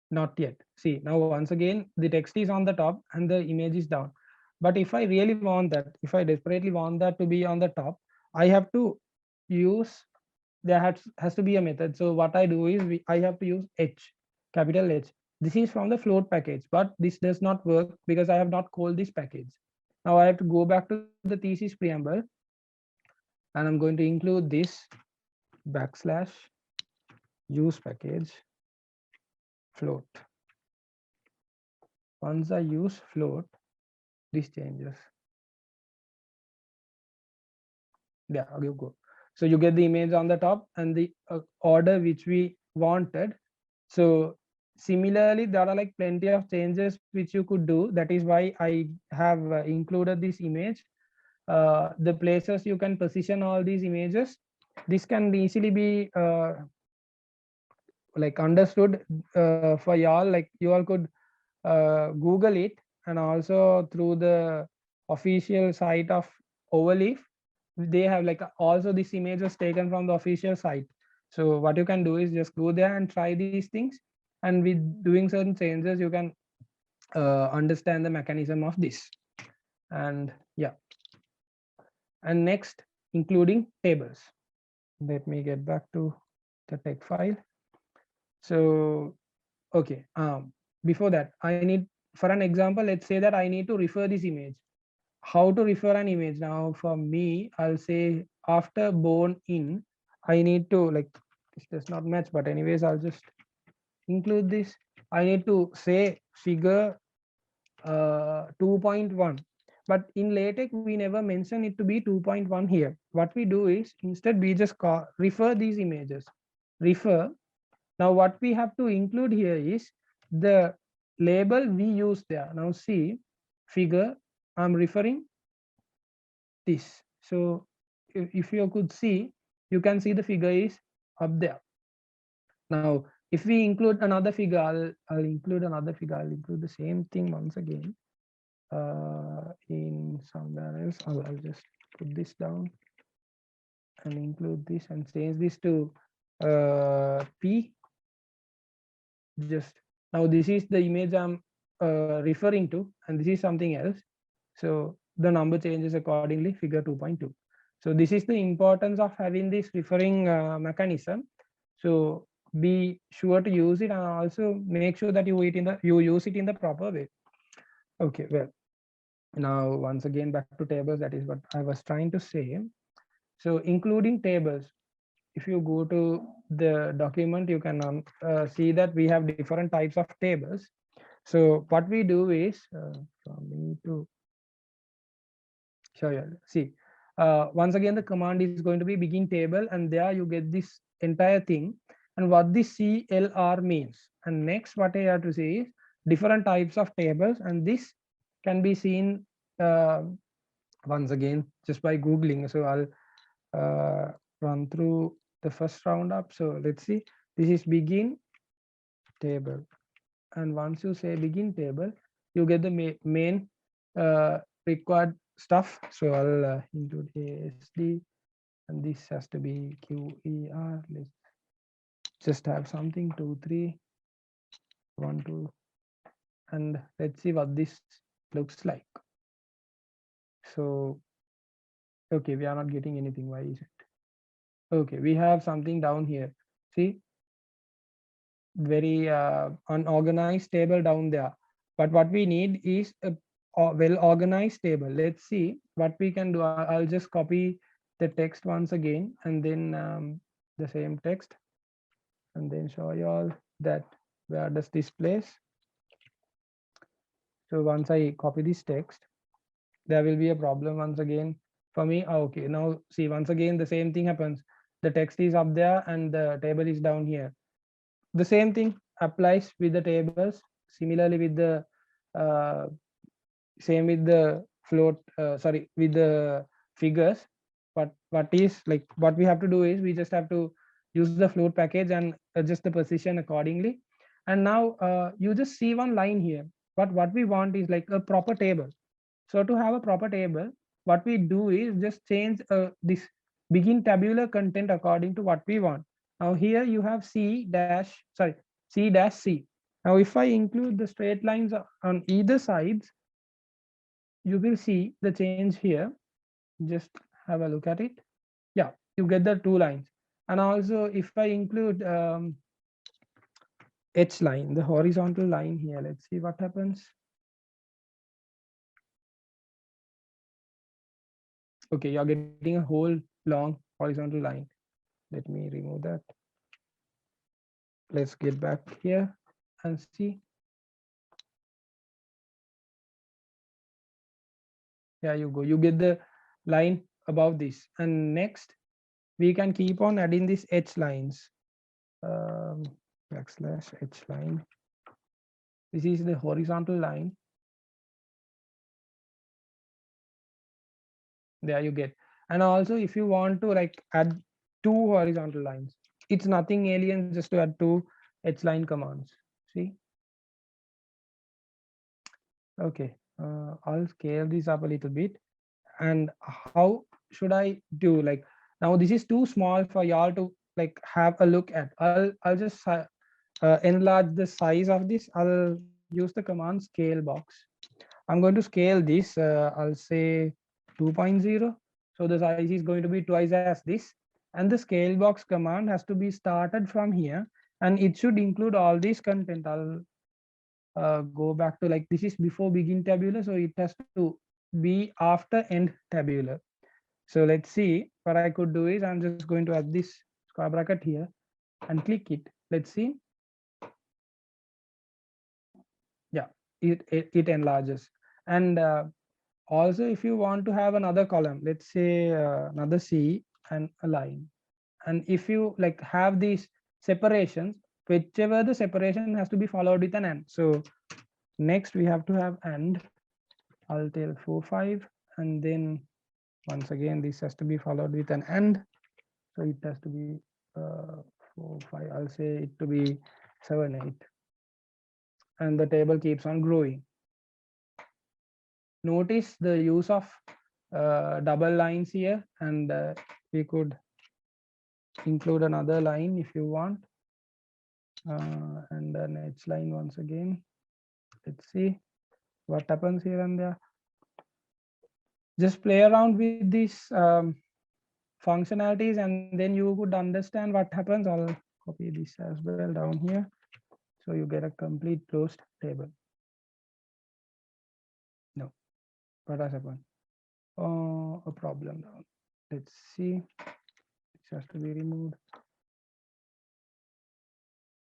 Not yet. See, now once again, the text is on the top and the image is down. But if I really want that, if I desperately want that to be on the top, I have to use, there has to be a method. So what I do is I have to use H, capital H. This is from the float package, but this does not work because I have not called this package. Now I have to go back to the thesis preamble and I'm going to include this backslash use package float. Once I use float, this changes. There you go. So you get the image on the top and the order which we wanted. So similarly, there are like plenty of changes which you could do. That is why I have included this image. The places you can position all these images, this can easily be like understood for y'all. Like you all could Google it, and also through the official site of Overleaf, they have like also this image was taken from the official site. So what you can do is just go there and try these things, and with doing certain changes you can understand the mechanism of this. And yeah, and next, including tables. Let me get back to the text file. So okay, before that I need, for an example, let's say that I need to refer this image. How to refer an image? Now for me, I'll say after born in, I need to, like, this does not match, but anyways I'll just include this. I need to say figure 2.1, but in LaTeX we never mention it to be 2.1 here. What we do is instead we just refer these images, refer. Now what we have to include here is the label we use there. Now see, figure, I'm referring this. So if you could see, you can see the figure is up there. Now if we include another figure, I'll include another figure. I'll include the same thing once again in somewhere else. I'll just put this down and include this and change this to P. Just now this is the image I'm referring to, and this is something else. So the number changes accordingly, figure 2.2. So this is the importance of having this referring mechanism. So be sure to use it, and also make sure that you use it in the proper way. Okay, well, now once again back to tables. That is what I was trying to say. So including tables, if you go to the document, you can see that we have different types of tables. So what we do is for me to show you, see, once again the command is going to be begin table, and there you get this entire thing and what this CLR means. And next what I have to say is different types of tables, and this can be seen once again just by googling. So I'll run through the first roundup. So let's see, this is begin table, and once you say begin table, you get the main required stuff. So I'll include ASD, and this has to be QER. Let's just have something 2 3 1 2, and let's see what this looks like. So okay, we are not getting anything. Why is it? Okay, we have something down here. See, very unorganized table down there, but what we need is a well organized table. Let's see what we can do. I'll just copy the text once again, and then the same text, and then show you all that where does this place. So once I copy this text, there will be a problem once again for me. Okay, now see, once again the same thing happens. The text is up there and the table is down here. The same thing applies with the tables. Similarly with the same with the float, sorry, with the figures. But what is like, what we have to do is we just have to use the float package and adjust the position accordingly. And now you just see one line here, but what we want is like a proper table. So to have a proper table, what we do is just change this begin tabular content according to what we want. Now here you have C dash C. Now if I include the straight lines on either sides, you will see the change here. Just have a look at it. Yeah, you get the two lines. And also if I include H line, the horizontal line here, let's see what happens. Okay, you're getting a whole long horizontal line. Let me remove that. Let's get back here and see. There you go. You get the line above this. And next, we can keep on adding these H lines. Backslash H line. This is the horizontal line. There you get. And also, if you want to like add two horizontal lines, it's nothing alien just to add two H line commands. See? Okay, I'll scale this up a little bit. And how should I do? Like now, this is too small for y'all to like have a look at. I'll just enlarge the size of this. I'll use the command scale box. I'm going to scale this. I'll say 2.0. So the size is going to be twice as this. And the scale box command has to be started from here. And it should include all this content. I'll go back to like this is before begin tabular, so it has to be after end tabular. So let's see what I could do is I'm just going to add this square bracket here and click it. Let's see. Yeah, it enlarges. And also if you want to have another column, let's say another C and a line, and if you like have these separations, whichever the separation has to be followed with an and. So next we have to have and. I'll tell 4 5, and then once again this has to be followed with an and. So it has to be 4 5. I'll say it to be 7 8, and the table keeps on growing. Notice the use of double lines here, and we could include another line if you want, and then H line once again. Let's see what happens here and there. Just play around with these functionalities, and then you would understand what happens. I'll copy this as well down here, so you get a complete closed table. No, what has happened? Oh, a problem down. Let's see. This has to be removed.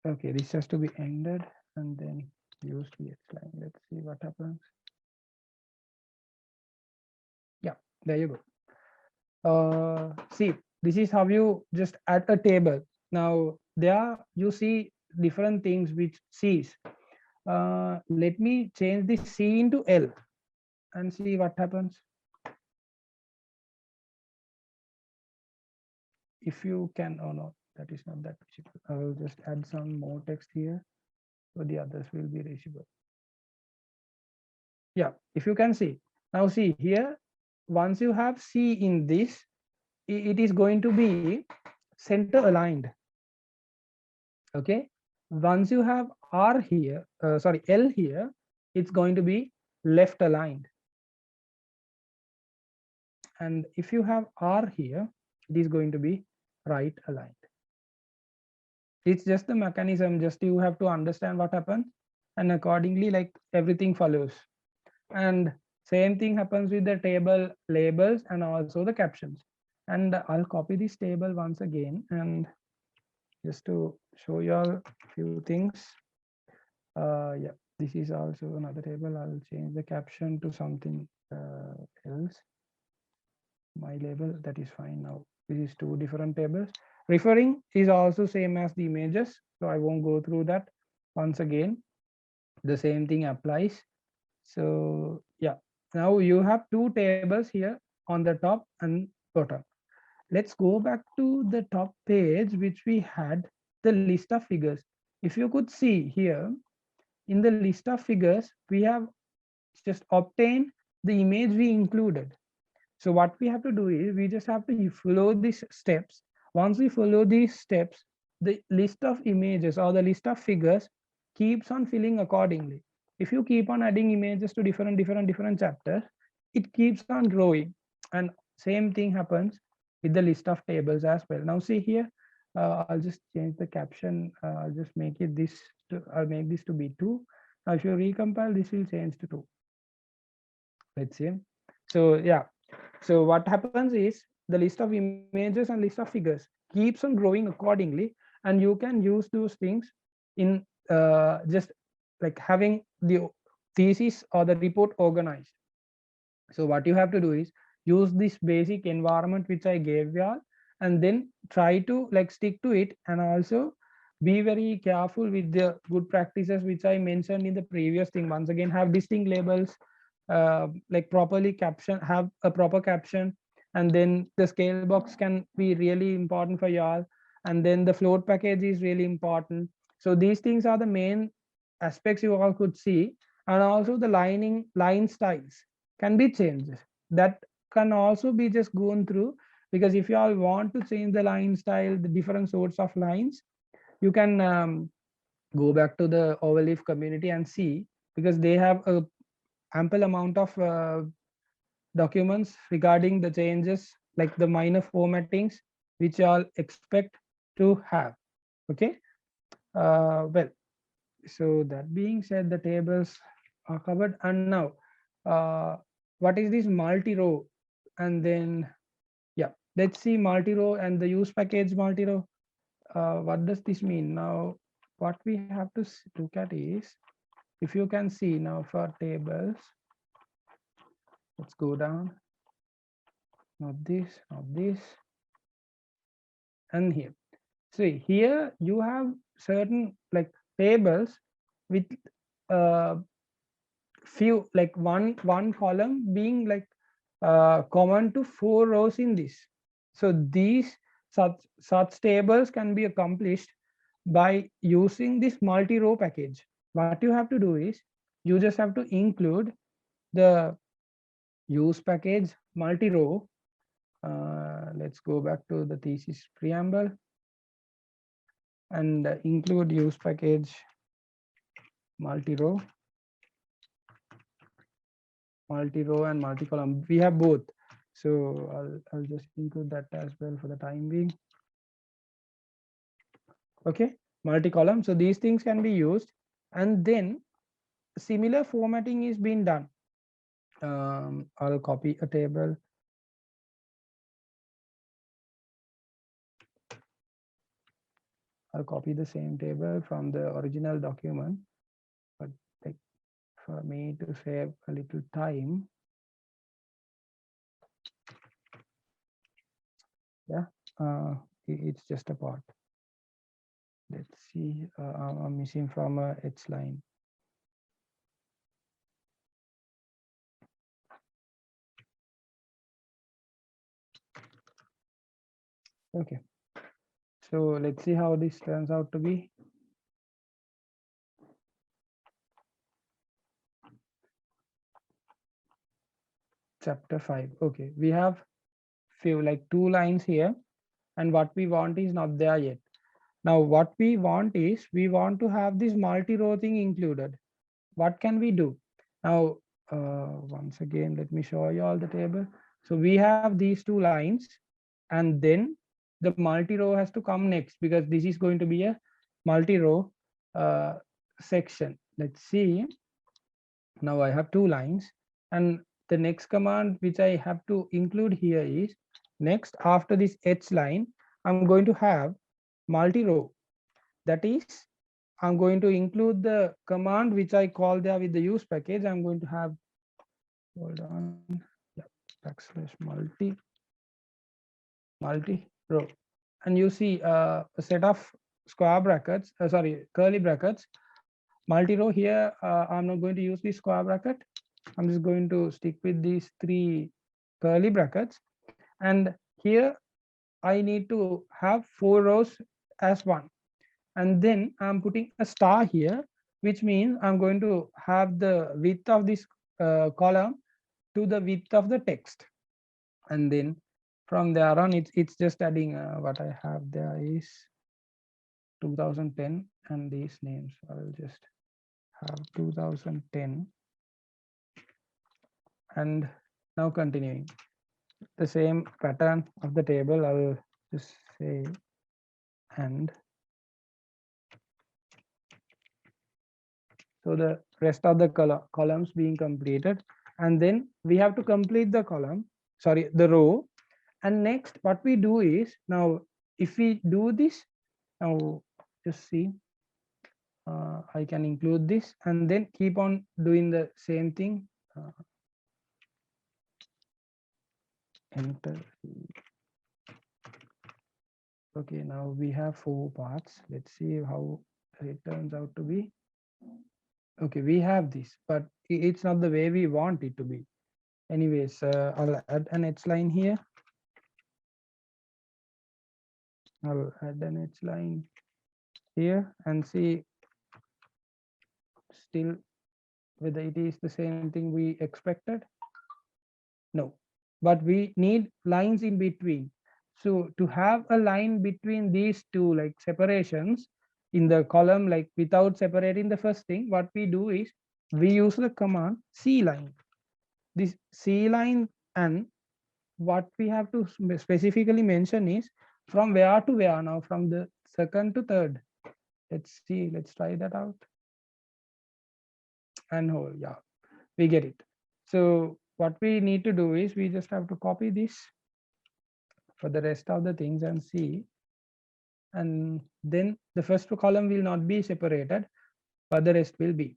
Okay, this has to be ended and then used H line. Let's see what happens. Yeah, there you go. See, this is how you just add a table. Now there you see different things which C's. Let me change this C into L and see what happens. If you can, oh no, that is not that visible. I will just add some more text here, so the others will be visible. Yeah, if you can see. Now see here, once you have C in this, it is going to be center aligned. Okay. Once you have R here, sorry, L here, it's going to be left aligned. And if you have R here, it is going to be right aligned. It's just the mechanism, just you have to understand what happens, and accordingly like everything follows. And same thing happens with the table labels and also the captions. And I'll copy this table once again, and just to show you all a few things. Yeah, this is also another table. I'll change the caption to something else. My label, that is fine. Now this is two different tables. Referring is also same as the images, so I won't go through that. Once again, the same thing applies. So yeah, now you have two tables here on the top and bottom. let's go back to the top page, which we had the list of figures. If you could see here in the list of figures, we have just obtained the image we included. So what we have to do is we just have to follow these steps. Once we follow these steps, the list of images or the list of figures keeps on filling accordingly. If you keep on adding images to different chapters, it keeps on growing. And same thing happens with the list of tables as well. Now see here, I'll just change the caption. I'll just make it this to, I'll make this to be 2. Now if you recompile, this will change to 2. Let's see. So yeah, so what happens is the list of images and list of figures keeps on growing accordingly, and you can use those things in just like having the thesis or the report organized. So what you have to do is use this basic environment which I gave you all, and then try to like stick to it, and also be very careful with the good practices which I mentioned in the previous thing. Once again, have distinct labels, like properly caption, have a proper caption, and then the scale box can be really important for y'all, and then the float package is really important. So these things are the main aspects you all could see. And also the line styles can be changed. That can also be just gone through, because if you all want to change the line style, the different sorts of lines, you can go back to the Overleaf community and see, because they have a ample amount of documents regarding the changes, like the minor formattings which y'all expect to have. Okay, well, so that being said, the tables are covered. And now uh, what is this multi-row? And then yeah, let's see multi-row and the use package multi-row. What does this mean? Now what we have to look at is, if you can see now for tables, let's go down, not this, not this, and here. See here you have certain like tables with uh, few, like one column being like common to 4 rows in this. So these such tables can be accomplished by using this multi-row package. What you have to do is you just have to include the use package multi-row. Let's go back to the thesis preamble and include use package multi-row and multi-column. We have both, so I'll just include that as well for the time being. Okay, multi-column. So these things can be used, and then similar formatting is being done. I'll copy a table. I'll copy the same table from the original document, but like for me to save a little time, yeah, it's just a part. Let's see, I'm missing from a H line. Okay, so let's see how this turns out to be. Chapter 5. Okay, we have few like 2 lines here, and what we want is not there yet. Now what we want is, we want to have this multi-row thing included. What can we do? Now once again, let me show you all the table. So we have these 2 lines, and then the multi-row has to come next, because this is going to be a multi-row section. Let's see. Now I have 2 lines, and the next command which I have to include here is, next after this H line, I'm going to have multi-row. That is, I'm going to include the command which I call there with the use package. I'm going to have, hold on, yeah, backslash multi-row, and you see a set of square brackets, sorry, curly brackets, multi-row. Here I'm not going to use the square bracket. I'm just going to stick with these 3 curly brackets, and here I need to have 4 rows as one, and then I'm putting a star here, which means I'm going to have the width of this column to the width of the text, and then from there on it's just adding what I have there is 2010, and these names I'll just have 2010, and now continuing the same pattern of the table, I'll just say, and so the rest of the columns being completed, and then we have to complete the column, sorry, the row. And next what we do is, now if we do this, now just see, I can include this and then keep on doing the same thing. Enter. Okay, now we have 4 parts. Let's see how it turns out to be. Okay, we have this, but it's not the way we want it to be. Anyways, I'll add an H line here. I'll add an H line here and see still whether it is the same thing we expected. No, but we need lines in between. So to have a line between these two, like separations in the column, like without separating the first thing, what we do is we use the command cline. This cline, and what we have to specifically mention is from where to where. Now from the second to third. Let's see, let's try that out. And whole, yeah, we get it. So what we need to do is we just have to copy this for the rest of the things and see, and then the first column will not be separated, but the rest will be.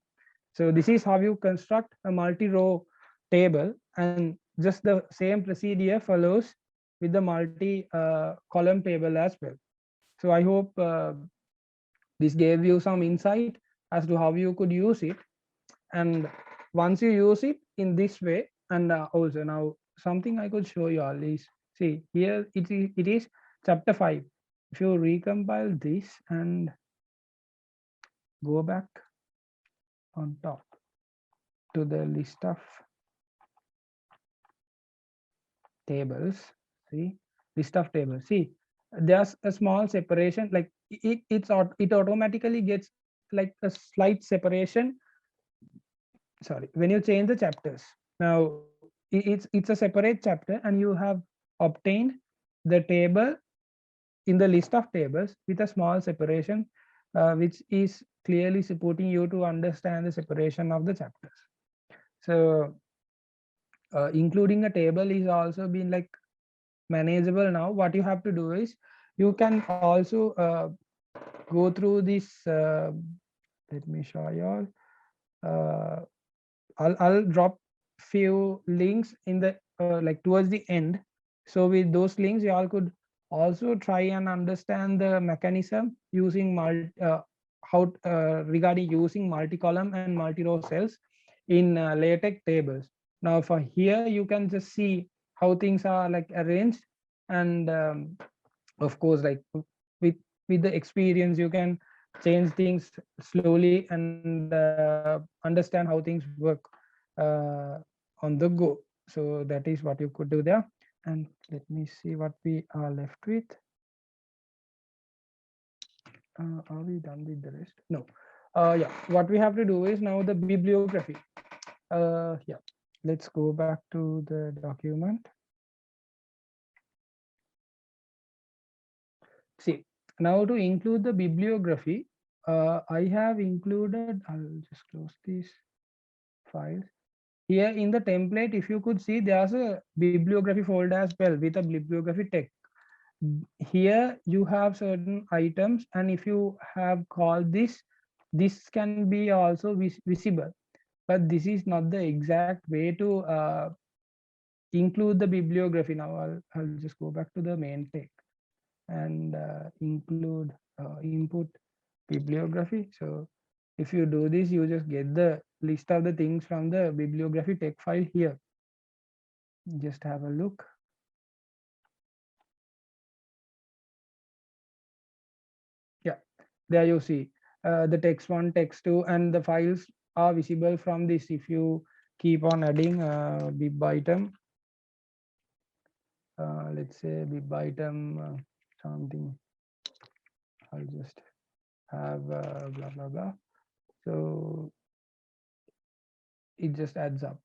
So this is how you construct a multi-row table, and just the same procedure follows with the multi column table as well. So I hope this gave you some insight as to how you could use it. And once you use it in this way, and also now something I could show you all is, see here it is chapter 5. If you recompile this and go back on top to the list of tables, see, list of tables, see there's a small separation, like it automatically gets like a slight separation, sorry, when you change the chapters. Now it's a separate chapter, and you have obtained the table in the list of tables with a small separation, which is clearly supporting you to understand the separation of the chapters. So including a table is also been like manageable. Now what you have to do is you can also go through this, let me show you all. I'll drop few links in the like towards the end. So with those links, you all could also try and understand the mechanism using regarding using multi-column and multi-row cells in LaTeX tables. Now for here, you can just see how things are like arranged, and of course, like with with the experience, you can change things slowly and understand how things work on the go. So that is what you could do there. And let me see what we are left with. Are we done with the rest? No. Yeah, what we have to do is now the bibliography. Yeah, let's go back to the document. See, now to include the bibliography, I have included, I'll just close these files. Here in the template, if you could see, there's a bibliography folder as well with a bibliography text. Here you have certain items, and if you have called this can be also visible, but this is not the exact way to include the bibliography. Now I'll just go back to the main text and include input bibliography. So if you do this, you just get the list of the things from the bibliography text file here. Just have a look. there you see the text1, text2, and the files are visible from this. If you keep on adding bib item, let's say bib item something, I'll just have blah blah blah. So it just adds up.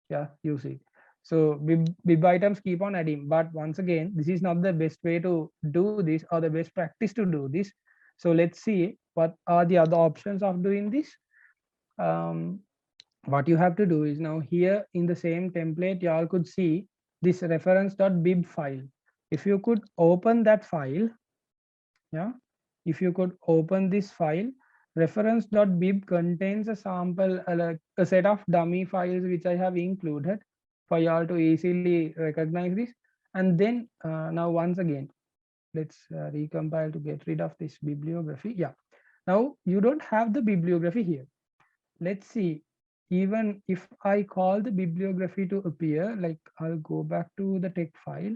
Yeah, you see. So bib items keep on adding, but once again, this is not the best way to do this or the best practice to do this. So let's see what are the other options of doing this. um, what you have to do is, now here in the same template, y'all could see this reference.bib file. If you could open that file, yeah, if you could open this file, reference.bib contains a sample, like a set of dummy files which I have included for y'all to easily recognize this. And then now once again, let's recompile to get rid of this bibliography. Yeah, now you don't have the bibliography here. Let's see, even if I call the bibliography to appear, like I'll go back to the text file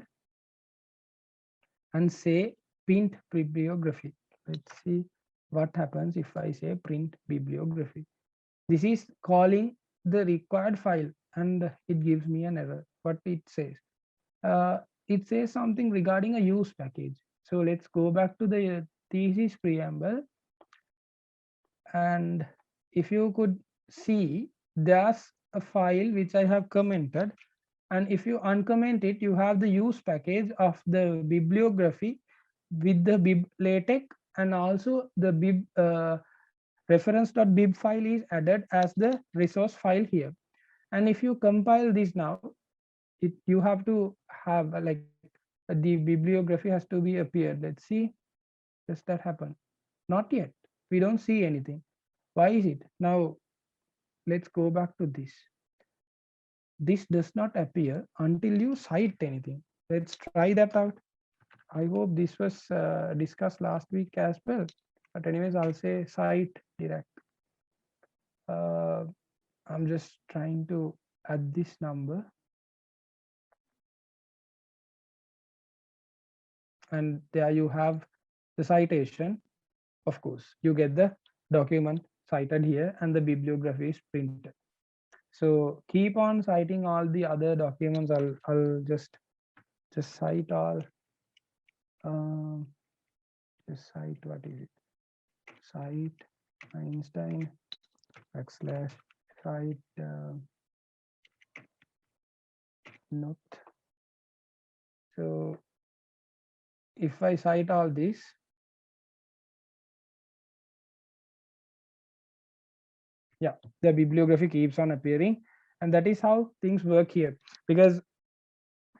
and say print bibliography. Let's see what happens if I say print bibliography. This is calling the required file and it gives me an error. What it says? It says something regarding a use package. So let's go back to the thesis preamble, and if you could see, there's a file which I have commented, and if you uncomment it, you have the use package of the bibliography with the bib latex, and also the bib reference.bib file is added as the resource file here. And if you compile this now, you have to have like the bibliography has to be appeared. Let's see, does that happen? Not yet. We don't see anything. Why is it? Now let's go back to this. This does not appear until you cite anything. Let's try that out. I hope this was discussed last week as well. But anyways, I'll say cite direct. Uh, I'm just trying to add this number. And there you have the citation. Of course, you get the document cited here and the bibliography is printed. So keep on citing all the other documents. I'll just cite all. Um, just cite, what is it? Cite Einstein / cite note. So if I cite all this, yeah, the bibliography keeps on appearing, and that is how things work here. Because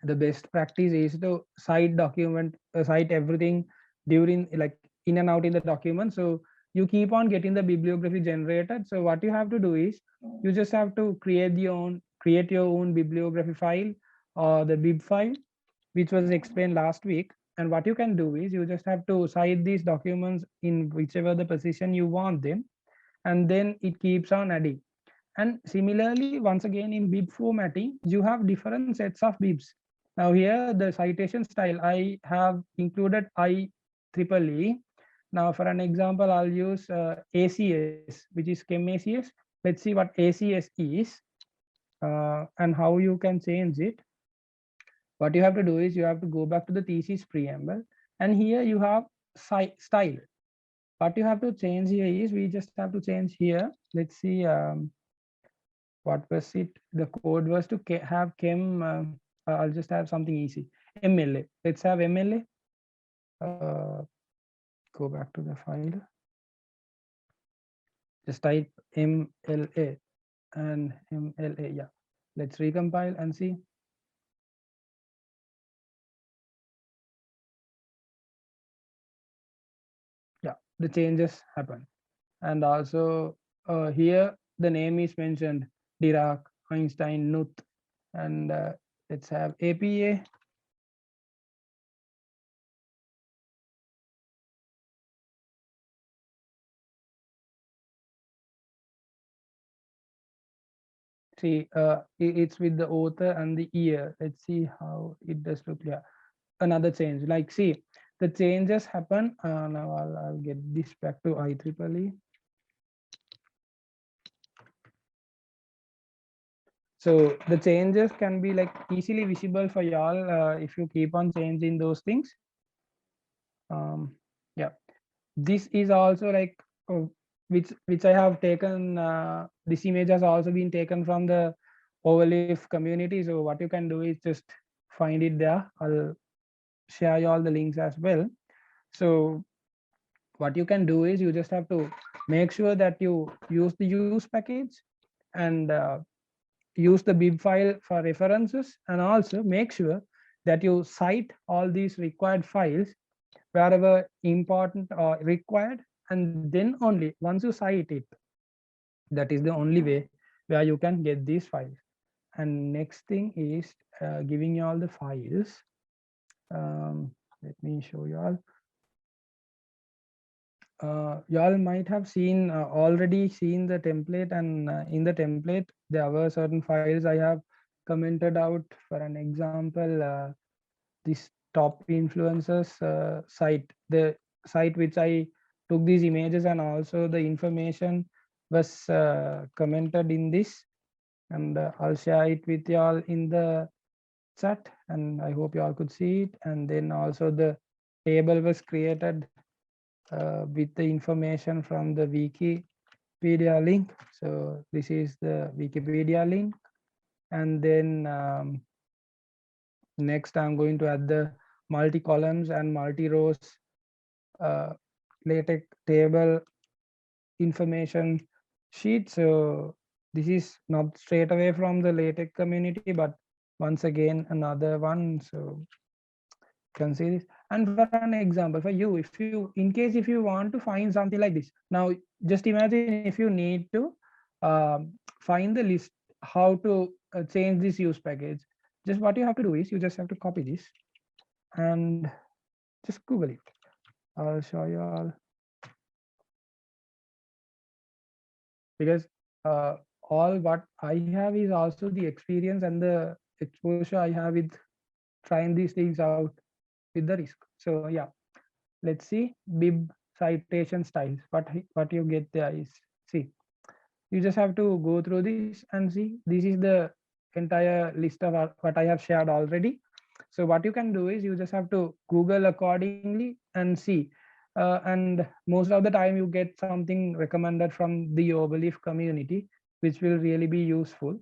the best practice is to cite document, cite everything during, like, in and out in the document. So you keep on getting the bibliography generated. So what you have to do is, you just have to create your own bibliography file, or the bib file, which was explained last week. And what you can do is, you just have to cite these documents in whichever the position you want them, and then it keeps on adding. And similarly, once again, in bib formatting, you have different sets of bibs. Now here, the citation style, I have included IEEE. Now for an example, I'll use ACS, which is Chem ACS. Let's see what ACS is and how you can change it. What you have to do is, you have to go back to the thesis preamble, and here you have style. What you have to change here is, we just have to change here. Let's see, what was it? The code was to have chem. I'll just have something easy. MLA. Let's have MLA. Go back to the file. Just type MLA and MLA. Yeah. Let's recompile and see. Yeah, the changes happen. And also here the name is mentioned: Dirac, Einstein, Knuth, and let's have APA. See, it's with the author and the year. Let's see how it does look. Yeah, another change. Like, see, the changes happen. Now I'll get this back to IEEE. So the changes can be like easily visible for y'all if you keep on changing those things. Yeah, this is also like which I have taken. This image has also been taken from the Overleaf community. So what you can do is just find it there. I'll share you all the links as well. So what you can do is you just have to make sure that you use the use package and use the bib file for references, and also make sure that you cite all these required files wherever important or required, and then only once you cite it, that is the only way where you can get these files. And next thing is giving you all the files. Let me show you all. Y'all might have seen already seen the template, and in the template there were certain files I have commented out. For an example, this top influencers site, the site which I took these images, and also the information was commented in this, and I'll share it with y'all in the chat, and I hope y'all could see it. And then also the table was created with the information from the Wikipedia link. So this is the Wikipedia link, and then next I'm going to add the multi-columns and multi-rows uh, LaTeX table information sheet. So this is not straight away from the LaTeX community, but once again another one. So you can see this. And for an example, for you, if you, in case if you want to find something like this, now just imagine if you need to find the list how to change this use package. Just what you have to do is you just have to copy this and just Google it. I'll show you all, because all what I have is also the experience and the exposure I have with trying these things out with the risk. So yeah, let's see bib citation styles. What you get there is, see, you just have to go through this and see, this is the entire list of what I have shared already. So what you can do is you just have to Google accordingly and see, and most of the time you get something recommended from the Overleaf community, which will really be useful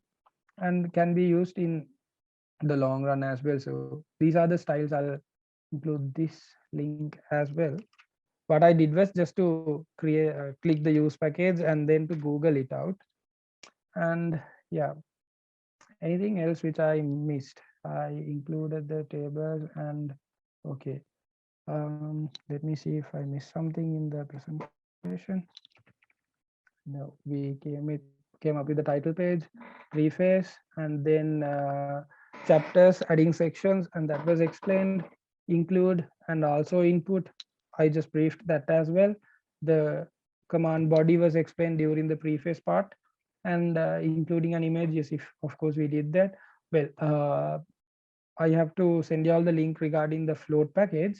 and can be used in the long run as well. So these are the styles. I'll include this link as well. What I did was just to create click the use package and then to Google it out. And yeah, anything else which I missed, I included the tables. And okay, let me see if I missed something in the presentation. No, we came up with the title page, preface, and then chapters, adding sections, and that was explained. Include and also input, I just briefed that as well. The command body was explained during the preface part, and including an image. Yes, if of course we did that. Well, I have to send you all the link regarding the float package,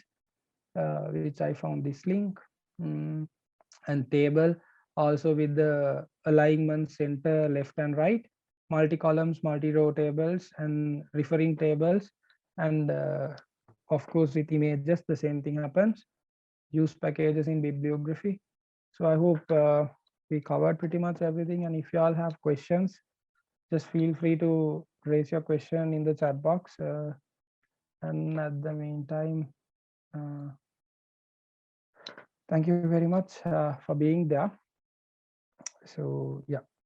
which I found this link. And table also with the alignment center, left and right, multi-columns, multi-row tables, and referring tables. And of course with images the same thing happens. Use packages in bibliography. So I hope we covered pretty much everything, and if you all have questions, just feel free to raise your question in the chat box. And at the meantime, thank you very much for being there. So yeah,